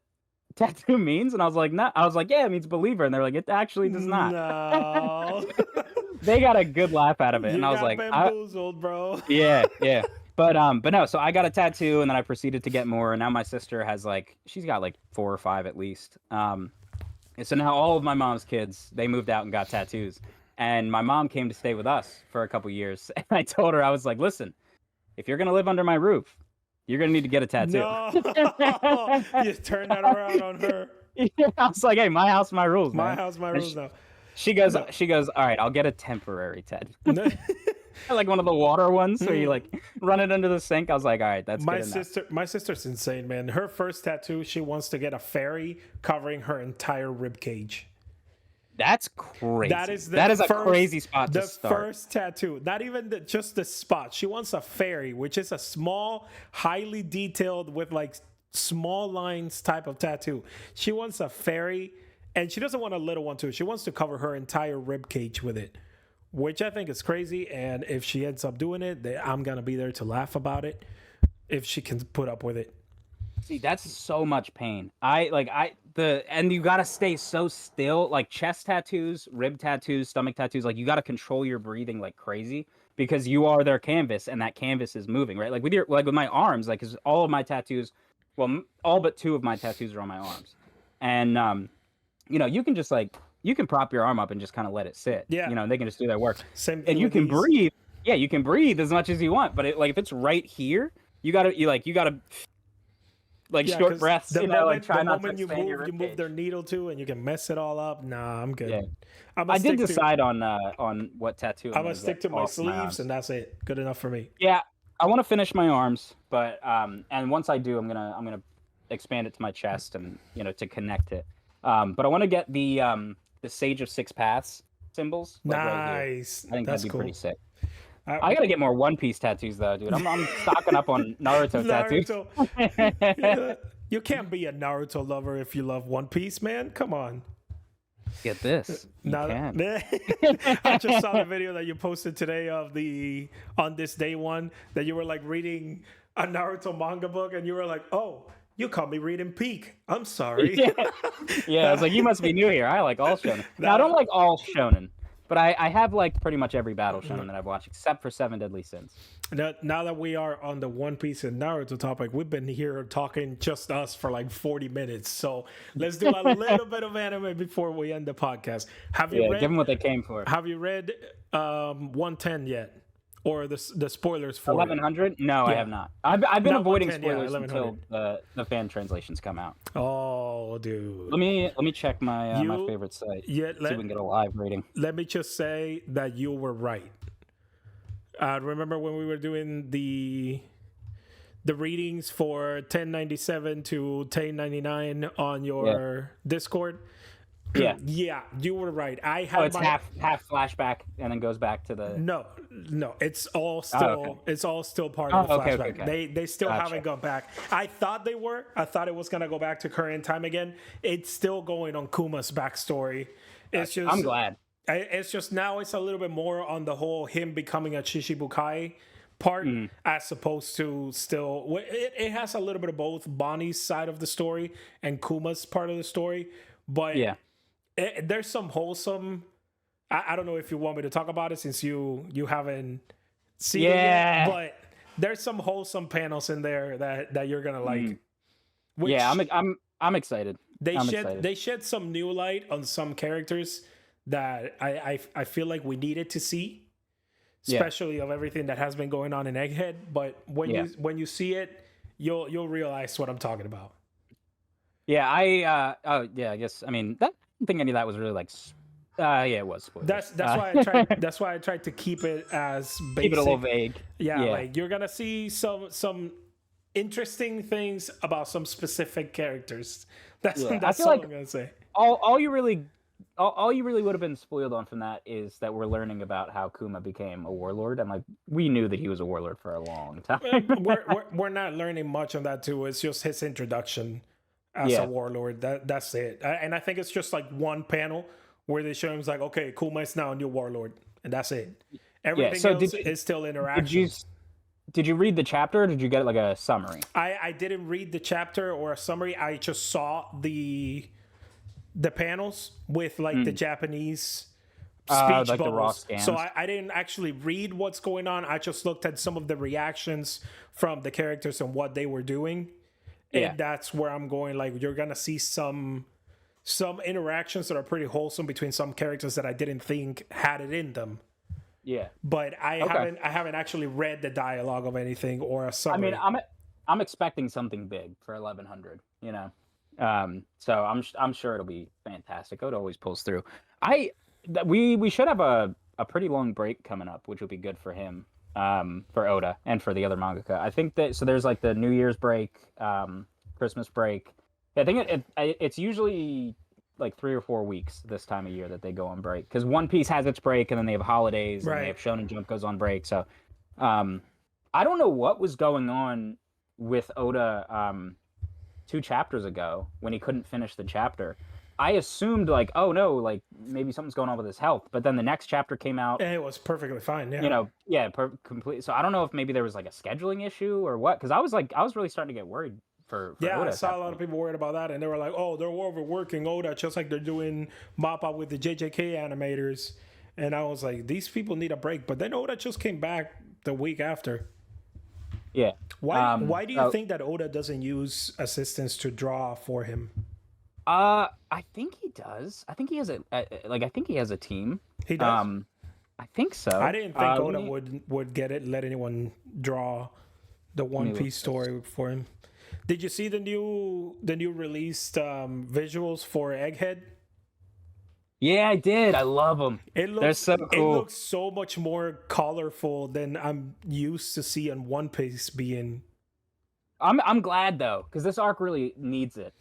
tattoo means?" And I was like, "No." I was like, "Yeah, it means believer." And they're like, "It actually does not." No. They got a good laugh out of it, and You I was got like, bamboozled, bro. "Yeah, yeah." But no. So I got a tattoo, and then I proceeded to get more. And now my sister has like she's got like 4 or 5 at least. And so now all of my mom's kids, they moved out and got tattoos. And my mom came to stay with us for a couple years. And I told her, I was like, listen, if you're going to live under my roof, you're going to need to get a tattoo. No. You turned that around on her. Yeah, I was like, hey, my house, my rules, My man. house, my And rules now. she goes, No. all right, I'll get a temporary tattoo. No. Like one of the water ones where you like run it under the sink. I was like, all right, that's My good enough. my sister's insane, man. Her first tattoo, she wants to get a fairy covering her entire rib cage. That's crazy. That is a crazy spot to start. The first tattoo, not even just the spot. She wants a fairy, which is a small, highly detailed with like small lines type of tattoo. She wants a fairy, and she doesn't want a little one too. She wants to cover her entire rib cage with it, which I think is crazy. And if she ends up doing it, then I'm gonna be there to laugh about it if she can put up with it. See, that's so much pain. And you gotta stay so still. Like chest tattoos, rib tattoos, stomach tattoos. Like you gotta control your breathing like crazy because you are their canvas, and that canvas is moving, right? Like with my arms, like because all of my tattoos, well, all but 2 of my tattoos are on my arms, and you can just like you can prop your arm up and just kind of let it sit. Yeah. They can just do their work, Same thing and you with can these. breathe. Yeah, you can breathe as much as you want, but if it's right here, you gotta like Yeah, short 'cause breaths, the like try the not to moment expand your you move ribcage. their needle too, and you can mess it all up. Nah, I'm good. Yeah. I'm I gonna did stick to decide on what tattoo I'm I'm gonna gonna stick get to my off my sleeves, arms. and that's it. Good enough for me. Yeah, I want to finish my arms, but and once I do, I'm gonna expand it to my chest and to connect it. But I want to get the Sage of Six Paths symbols like right here. Nice. I think That's that'd be cool. pretty sick. I gotta get more One Piece tattoos though, dude. I'm stocking up on Naruto tattoos. Naruto. You can't be a Naruto lover if you love One Piece, man. Come on. Get this. You Now, can. I just saw the video that you posted today of the on this day one that you were like reading a Naruto manga book, and you were like, "Oh, You caught me reading Peak. I'm sorry. Yeah, yeah. I was like, you must be new here. I like all shonen. Now I don't Nah, like all shonen, but I have liked pretty much every battle shonen that I've watched except for Seven Deadly Sins. now that we are on the One Piece and Naruto topic, we've been here talking just us for like 40 minutes. So let's do a little bit of anime before we end the podcast. Yeah, give them what they came for. Have you read 110 yet? Or the spoilers for 1100? No, I Yeah. have not. I've been Not avoiding 110, yeah, spoilers until 1100. the fan translations come out. Oh, dude. Let me check my my You favorite site. yeah, See if we can get a live rating. let me just say that you were right. Remember when we were doing the readings for 1097 to 1099 on your Discord? Yeah. Yeah, you were right. I Oh, had it's half flashback and then goes back to the. no, it's all still okay. it's all still part of the okay, flashback. okay. They still Gotcha. haven't gone back. I thought they were. I thought it was gonna go back to current time again. It's still going on Kuma's backstory. It's just I'm glad. It's just now it's a little bit more on the whole him becoming a Chichibukai part as opposed to still it has a little bit of both Bonnie's side of the story and Kuma's part of the story, but Yeah. there's some wholesome. I don't know if you want me to talk about it since you haven't seen it Yeah. yet, but there's some wholesome panels in there that you're gonna like. Which Yeah, I'm excited. I'm excited. they shed some new light on some characters that I feel like we needed to see, especially of everything that has been going on in Egghead. But when you see it, you'll realize what I'm talking about. Yeah, I guess I mean that. I don't think any of that was really like. Yeah, it was spoilers. That's why I tried. That's why I tried to keep it as basic. Keep it a little vague. Yeah, like you're gonna see some interesting things about some specific characters. That's I feel all like I'm gonna say. all you really would have been spoiled on from that is that we're learning about how Kuma became a warlord, and like we knew that he was a warlord for a long time. we're not learning much on that too. It's just his introduction as a warlord. That's it. And I think it's just like one panel where they show him like, okay, Kuma is now a new warlord, and that's it. Everything else is still interactions. Did you read the chapter, or did you get like a summary? I didn't read the chapter or a summary. I just saw the panels with like the Japanese speech like the raw bubbles. scans. So I didn't actually read what's going on. I just looked at some of the reactions from the characters and what they were doing. And that's where I'm going. Like you're gonna see some interactions that are pretty wholesome between some characters that I didn't think had it in them. Yeah, But I haven't actually read the dialogue of anything or a summary. I mean, I'm expecting something big for 1100. You know, so I'm sure it'll be fantastic. Oda always pulls through. We should have a pretty long break coming up, which will be good for him, for Oda and for the other mangaka. I think that so there's like the New Year's break, Christmas break. I think it's usually like 3 or 4 weeks this time of year that they go on break, because One Piece has its break and then they have holidays and they have Shonen Jump goes on break. So I don't know what was going on with Oda 2 chapters ago when he couldn't finish the chapter. I assumed like, oh no, like maybe something's going on with his health, but then the next chapter came out and it was perfectly fine. Yeah, you know, complete. So I don't know if maybe there was like a scheduling issue or what, because I was really starting to get worried for Oda. I saw a lot of people worried about that, and they were like, "Oh, they're overworking Oda, just like they're doing Mappa with the JJK animators." And I was like, "These people need a break." But then Oda just came back the week after. Yeah. Why do you think that Oda doesn't use assistants to draw for him? I think he does. I think he has a team. He does. I think so. I didn't think Oda would get it. Let anyone draw the One Piece story for him. Did you see the new released visuals for Egghead? Yeah, I did. I love them. They're so cool. It looks so much more colorful than I'm used to seeing One Piece being. I'm glad though, because this arc really needs it.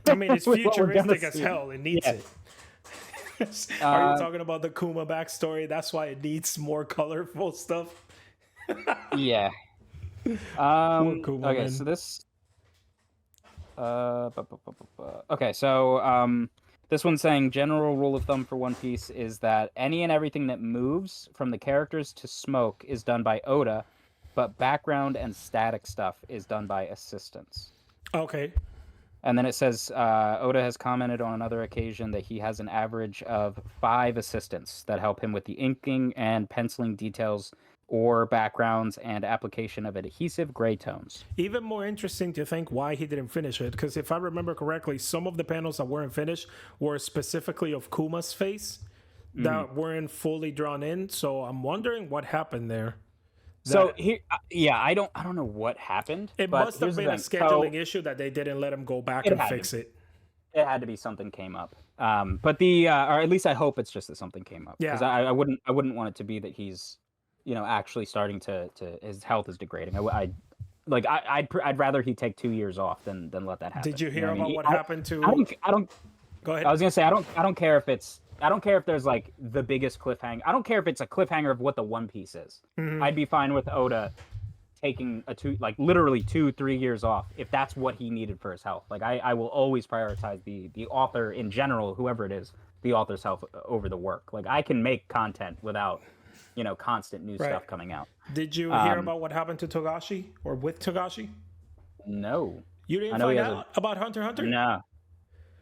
I mean, it's futuristic as hell. It needs it. Are you talking about the Kuma backstory? That's why it needs more colorful stuff. Yeah. Kuma, okay, man. so this. Okay, so this one's saying general rule of thumb for One Piece is that any and everything that moves from the characters to smoke is done by Oda, but background and static stuff is done by assistants. Okay. And then it says Oda has commented on another occasion that he has an average of 5 assistants that help him with the inking and penciling details or backgrounds and application of adhesive gray tones. Even more interesting to think why he didn't finish it, because if I remember correctly, some of the panels that weren't finished were specifically of Kuma's face that weren't fully drawn in. So I'm wondering what happened there. So here, yeah, I don't know what happened, It but must have here's the been a thing. scheduling So issue that they didn't let him go back it and had fix to, it. it had to be something came up. But the or at least I hope it's just that something came up, because Yeah. I wouldn't want it to be that he's, actually starting to his health is degrading. I'd rather he take 2 years off than let that happen. Did you You know hear what I about mean? what happened I to? don't I don't Go ahead. I was gonna say I don't care if it's I don't care if there's like the biggest cliffhanger. I don't care if it's a cliffhanger of what the One Piece is. I'd be fine with Oda taking literally 2-3 years off if that's what he needed for his health. Like I will always prioritize the author in general, whoever it is, the author's health over the work. Like I can make content without constant new Right. stuff coming out. Did you hear about what happened to Togashi or with Togashi? No, You I didn't know he find has a out about Hunter x Hunter? no.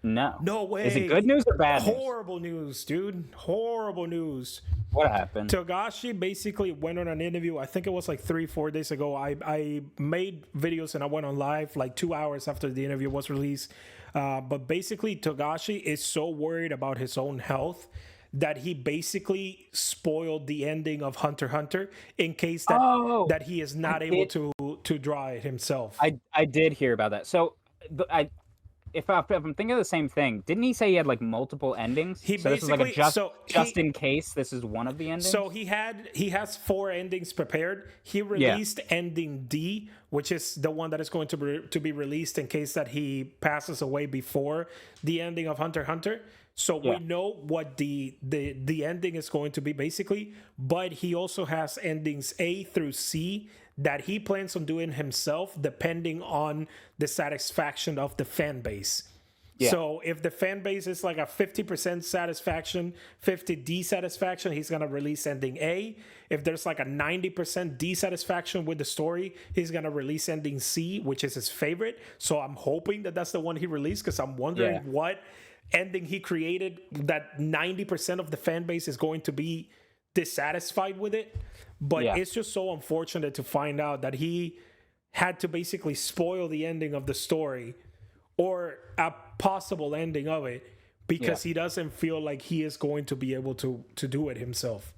No. No Is it good way. news or bad news? Horrible news, dude. Horrible news. What happened? Togashi basically went on an interview. I think it was like 3-4 days ago. I made videos and I went on live like 2 hours after the interview was released. But basically, Togashi is so worried about his own health that he basically spoiled the ending of Hunter x Hunter in case that he is not able to draw it himself. I did hear about that. So if I'm thinking of the same thing, didn't he say he had like multiple endings? He So this is like a basically so just he in case this is one of the endings. So he has 4 endings prepared. He released ending D, which is the one that is going to be released in case that he passes away before the ending of Hunter x Hunter. So we know what the ending is going to be basically, but he also has endings A through C that he plans on doing himself depending on the satisfaction of the fan base. Yeah. So if the fan base is like a 50% satisfaction, 50 dissatisfaction, he's going to release ending A. If there's like a 90% dissatisfaction with the story, he's going to release ending C, which is his favorite. So I'm hoping that that's the one he released, because I'm wondering what ending he created that 90% of the fan base is going to be dissatisfied with it. But it's just so unfortunate to find out that he had to basically spoil the ending of the story or a possible ending of it because he doesn't feel like he is going to be able to do it himself.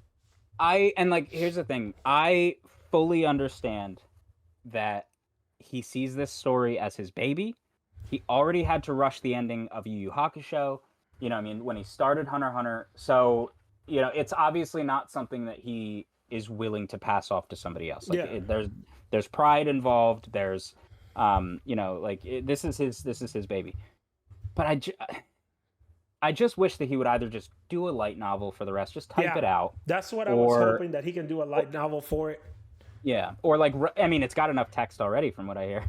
Here's the thing. I fully understand that he sees this story as his baby. He already had to rush the ending of Yu Yu Hakusho, when he started Hunter x Hunter. So, it's obviously not something that he is willing to pass off to somebody else. There's pride involved. There's this is his baby. But I just wish that he would either just do a light novel for the rest, just type it out. That's what I was hoping, that he can do a light novel for it. Yeah, or it's got enough text already from what I hear.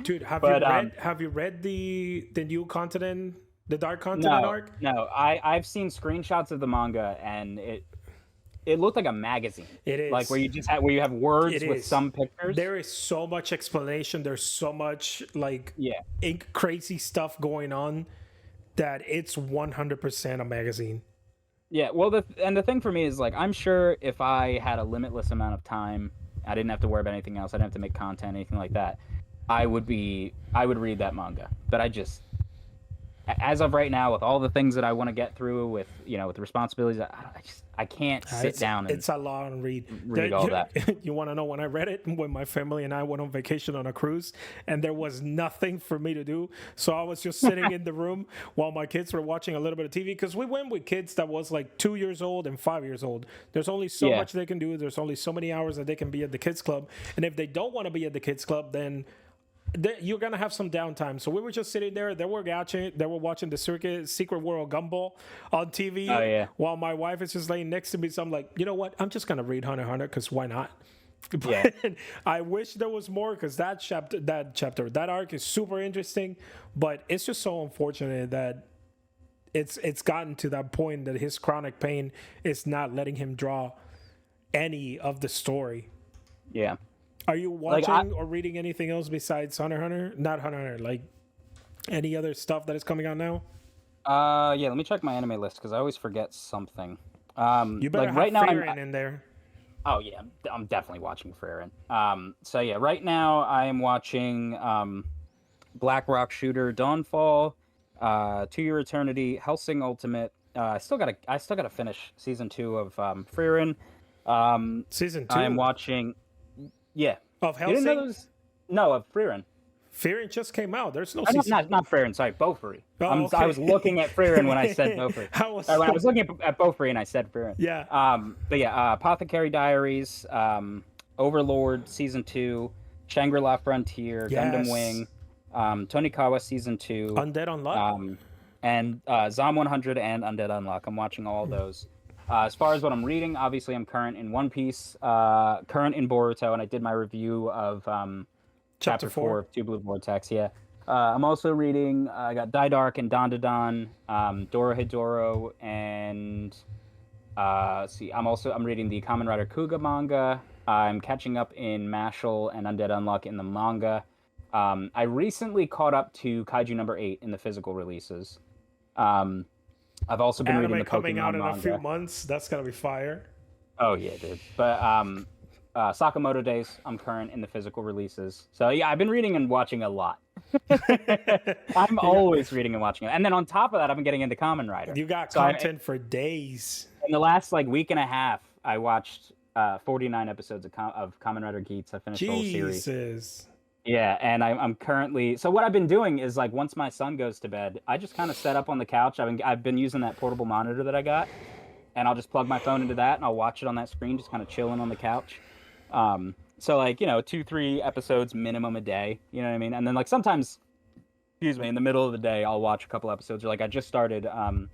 Dude, have you read the new continent, the Dark Continent arc? No, I've seen screenshots of the manga and it looked like a magazine. It is like where you have words with some pictures. There is so much explanation. There's so much crazy stuff going on that it's 100% a magazine. Yeah, well, the thing for me is I'm sure if I had a limitless amount of time, I didn't have to worry about anything else. I didn't have to make content, anything like that. I would read that manga. But as of right now, with all the things that I want to get through, with with responsibilities, I can't sit down and it's a long read all that. You want to know when I read it? When my family and I went on vacation on a cruise, and there was nothing for me to do, so I was just sitting in the room while my kids were watching a little bit of TV, because we went with kids that was like 2 years old and 5 years old. There's only so much they can do. There's only so many hours that they can be at the kids club, and if they don't want to be at the kids club, then you're gonna have some downtime. So we were just sitting there. They were watching the Secret World Gumball on TV. Oh, yeah. While my wife is just laying next to me. So I'm like, you know what? I'm just gonna read Hunter x Hunter, because why not? Yeah. I wish there was more, because that arc is super interesting. But it's just so unfortunate that it's gotten to that point that his chronic pain is not letting him draw any of the story. Yeah. Are you Like watching or reading anything else besides Hunter x Hunter? Not Hunter x Hunter, like any other stuff that is coming out now? yeah, let me check my anime list because I always forget something. You better Like have right now Frieren in there. oh yeah, I'm definitely watching Frieren. So yeah, right now I am watching Black Rock Shooter, Dawnfall, To Your Eternity, Hellsing Ultimate. I still gotta finish season 2 of Frieren. Um, Season I'm 2 watching. Yeah, of you didn't know Hellsing? those? No, of Frieren. Frieren just came out. There's no No, season. not Frieren. Sorry, Bofuri. Oh, I okay. was looking at Frieren when I said Bofuri. I was, When I was looking at Bofuri and I said Frieren. yeah. But yeah, Apothecary Diaries, Overlord season 2, Shangri-La Frontier, Gundam Yes. Wing, Tonikawa season 2, Undead Unluck. and Zom 100 and Undead Unluck. I'm watching all those. As far as what I'm reading, obviously I'm current in One Piece, current in Boruto, and I did my review of Chapter 4 of Two Blue Vortex. Yeah. I'm also reading. I got Didark and Dandadan, Dorohedoro, and see. I'm reading the Kamen Rider Kuga manga. I'm catching up in Mashal and Undead Unluck in the manga. I recently caught up to Kaiju number 8 in the physical releases. I've also been reading Anime the coming Pokemon out in manga. a few months. That's gonna be fire. Oh yeah, dude. But Sakamoto Days, I'm current in the physical releases. So yeah, I've been reading and watching a lot. I'm always reading and watching it. And then on top of that, I've been getting into Kamen Rider. You got So content for days. in the last like week and a half, I watched 49 episodes of Kamen Rider Geats. I finished the whole series. Jesus. Yeah, and I'm currently. So what I've been doing is like once my son goes to bed, I just kind of set up on the couch. I've been using that portable monitor that I got, and I'll just plug my phone into that, and I'll watch it on that screen, just kind of chilling on the couch. So like 2-3 episodes minimum a day. You know what I mean? And then like sometimes, excuse me, in the middle of the day, I'll watch a couple episodes. Or like I just started. I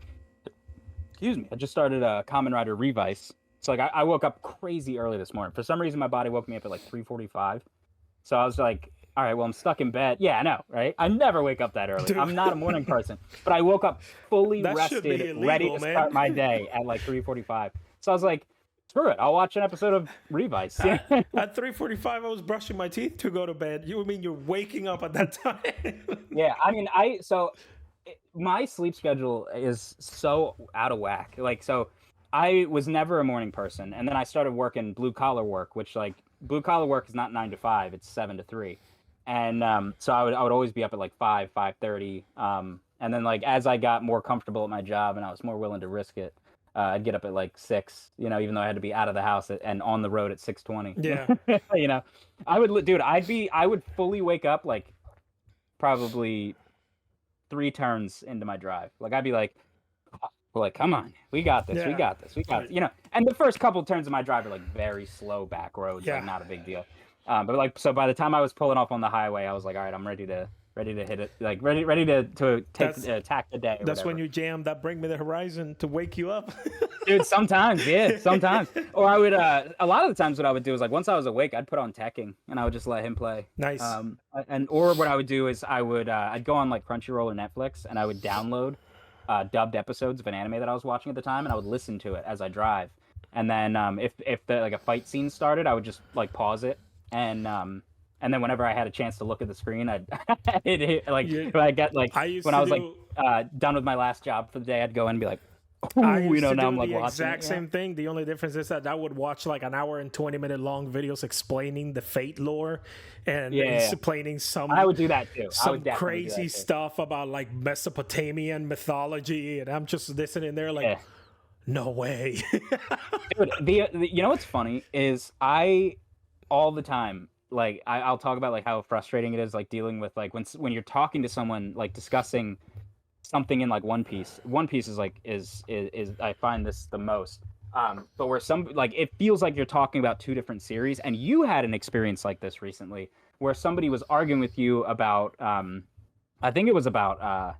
just started Kamen Rider Revice. So like I woke up crazy early this morning. For some reason, my body woke me up at like 3:45. So I was like, all right, well, I'm stuck in bed. Yeah, I know, right? I never wake up that early. Dude. I'm not a morning person. But I woke up fully That should be rested, illegal, ready to man. start my day at like 3:45. So I was like, screw it. I'll watch an episode of Revice. At 3:45, I was brushing my teeth to go to bed. You mean you're waking up at that time? Yeah, I mean, my sleep schedule is so out of whack. Like, so I was never a morning person. And then I started working blue collar work, which like blue collar work is not 9 to 5, it's 7 to 3. And so I would always be up at like 5:30. And then like as I got more comfortable at my job and I was more willing to risk it, I'd get up at like 6, even though I had to be out of the house and on the road at 6:20. Yeah. I would fully wake up like probably 3 turns into my drive. Like I'd be like, come on, we got this, we Yeah. got this, we got this. And the first couple turns of my drive are like very slow back roads, Yeah. like not a big deal. But like so by the time I was pulling off on the highway, I was like, all right, I'm ready to hit it, like ready to attack the day. That's when you jam that Bring Me the Horizon to wake you up. Dude, sometimes. Or I would a lot of the times what I would do is like once I was awake, I'd put on Tekking and I would just let him play. Nice. Or what I would do is I'd go on like Crunchyroll or Netflix and I would download dubbed episodes of an anime that I was watching at the time and I would listen to it as I drive. And then if the like a fight scene started, I would just like pause it and then whenever I had a chance to look at the screen, I'd like Yeah. when I get like I used when to I was do- like done with my last job for the day, I'd go in and be like, I used to now do I'm like the watching exact it. same thing. The only difference is that I would watch like an hour and 20-minute long videos explaining the Fate lore and explaining some I would do that too. I some would definitely do that crazy too. stuff about like Mesopotamian mythology, and I'm just listening there like, Yeah. no way. Dude, the what's funny is I all the time like I'll talk about like how frustrating it is like dealing with like when you're talking to someone like discussing something in like One Piece. One Piece is like is I find this the most. But where some like it feels like you're talking about 2 different series, and you had an experience like this recently where somebody was arguing with you about I think it was about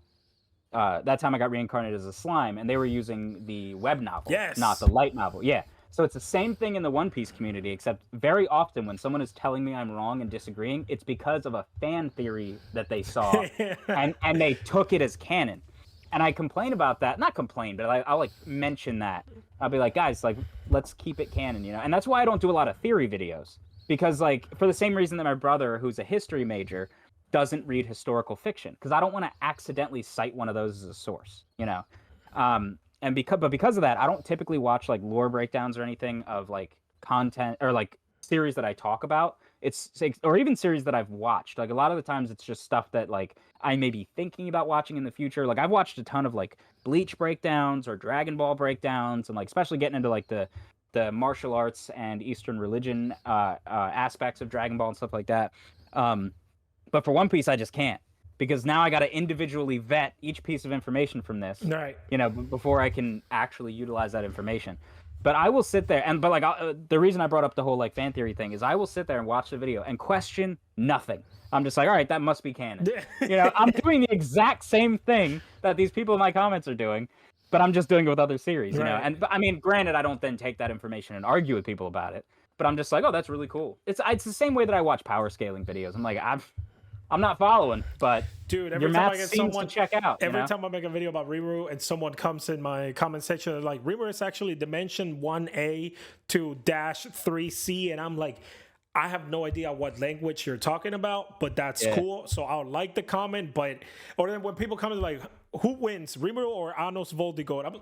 that time I got reincarnated as a slime, and they were using the web novel, Yes. not the light novel. Yeah. So it's the same thing in the One Piece community, except very often when someone is telling me I'm wrong and disagreeing, it's because of a fan theory that they saw, and they took it as canon. And I complain about that. Not complain, but I'll like mention that. I'll be like, guys, like let's keep it canon, And that's why I don't do a lot of theory videos. because like for the same reason that my brother, who's a history major, doesn't read historical fiction, because I don't want to accidentally cite one of those as a source, you know. And because of that, I don't typically watch like lore breakdowns or anything of like content or like series that I talk about. Or even series that I've watched. Like a lot of the times, it's just stuff that like I may be thinking about watching in the future. Like I've watched a ton of like Bleach breakdowns or Dragon Ball breakdowns, and like especially getting into like the martial arts and Eastern religion aspects of Dragon Ball and stuff like that. But for One Piece, I just can't, because now I got to individually vet each piece of information from this, Right. you know, before I can actually utilize that information. But I will sit there but like the reason I brought up the whole like fan theory thing is I will sit there and watch the video and question nothing. I'm just like, all right, that must be canon. You know, I'm doing the exact same thing that these people in my comments are doing, but I'm just doing it with other series, you know. And I mean, granted, I don't then take that information and argue with people about it, but I'm just like, oh, that's really cool. It's the same way that I watch power scaling videos. I'm like, I'm not following, but dude, your math seems to check out. Every time I make a video about Rimuru and someone comes in my comment section, they're like, Rimuru is actually dimension 1A to dash 3C, and I'm like, I have no idea what language you're talking about, but that's cool. So I'll like the comment, but or then when people come like, who wins, Rimuru or Anos Voldigoat? I'm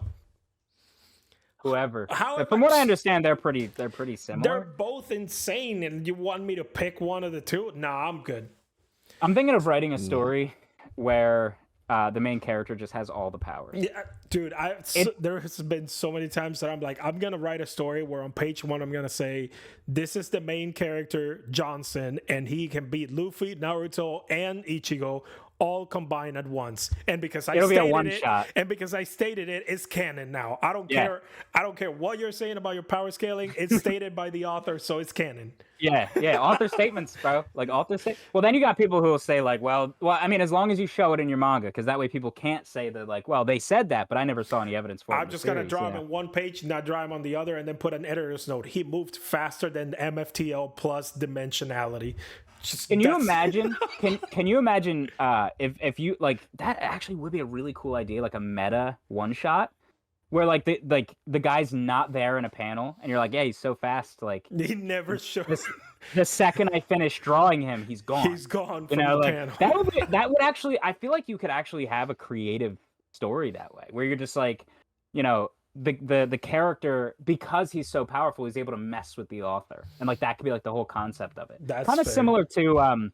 whoever. From what I understand, they're pretty similar. They're both insane, and you want me to pick one of the two? Nah, I'm good. I'm thinking of writing a story where the main character just has all the powers. Yeah, dude, there has been so many times that I'm like, I'm going to write a story where on page 1, I'm going to say, this is the main character, Johnson, and he can beat Luffy, Naruto, and Ichigo all combined at once. And because I stated it, it's canon now. I don't care. I don't care what you're saying about your power scaling. It's stated by the author, so it's canon. Yeah. Author statements, bro. Like author Well, then you got people who will say like, well, I mean, as long as you show it in your manga, because that way people can't say that like, well, they said that, but I never saw any evidence for it. I'm just gonna draw him on one page, not draw him on the other, and then put an editor's note. He moved faster than MFTL plus dimensionality. Can you imagine? Can you imagine if you like that? Actually, would be a really cool idea, like a meta one shot, where like the guy's not there in a panel, and you're like, yeah, he's so fast, like he never shows. The second I finish drawing him, he's gone. He's gone. From the panel. That would actually. I feel like you could actually have a creative story that way, where you're just like, you know. The character, because he's so powerful, he's able to mess with the author, and like that could be like the whole concept of it. That's kind of similar to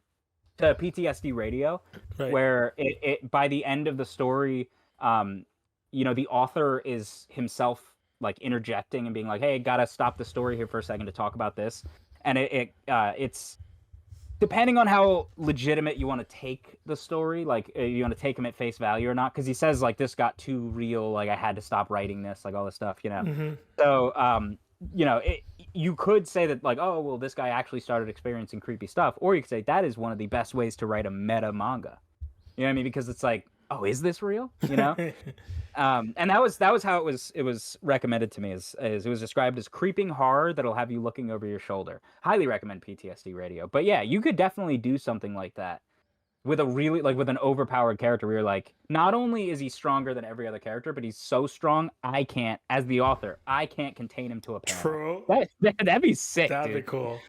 PTSD Radio, where it by the end of the story, you know, the author is himself like interjecting and being like, hey, gotta stop the story here for a second to talk about this, and it's depending on how legitimate you want to take the story, like you want to take him at face value or not, because he says like this got too real, like I had to stop writing this, like all this stuff, you know. Mm-hmm. So you know, you could say that like, oh well, this guy actually started experiencing creepy stuff, or you could say that is one of the best ways to write a meta manga. You know what I mean? Because it's like, oh, is this real? You know. And that was how it was recommended to me, is it was described as creeping horror that'll have you looking over your shoulder. Highly recommend PTSD Radio. But yeah, you could definitely do something like that with a really like with an overpowered character where you're like, not only is he stronger than every other character, but he's so strong as the author, I can't contain him to a panel. True. That'd be sick. That'd dude. be cool.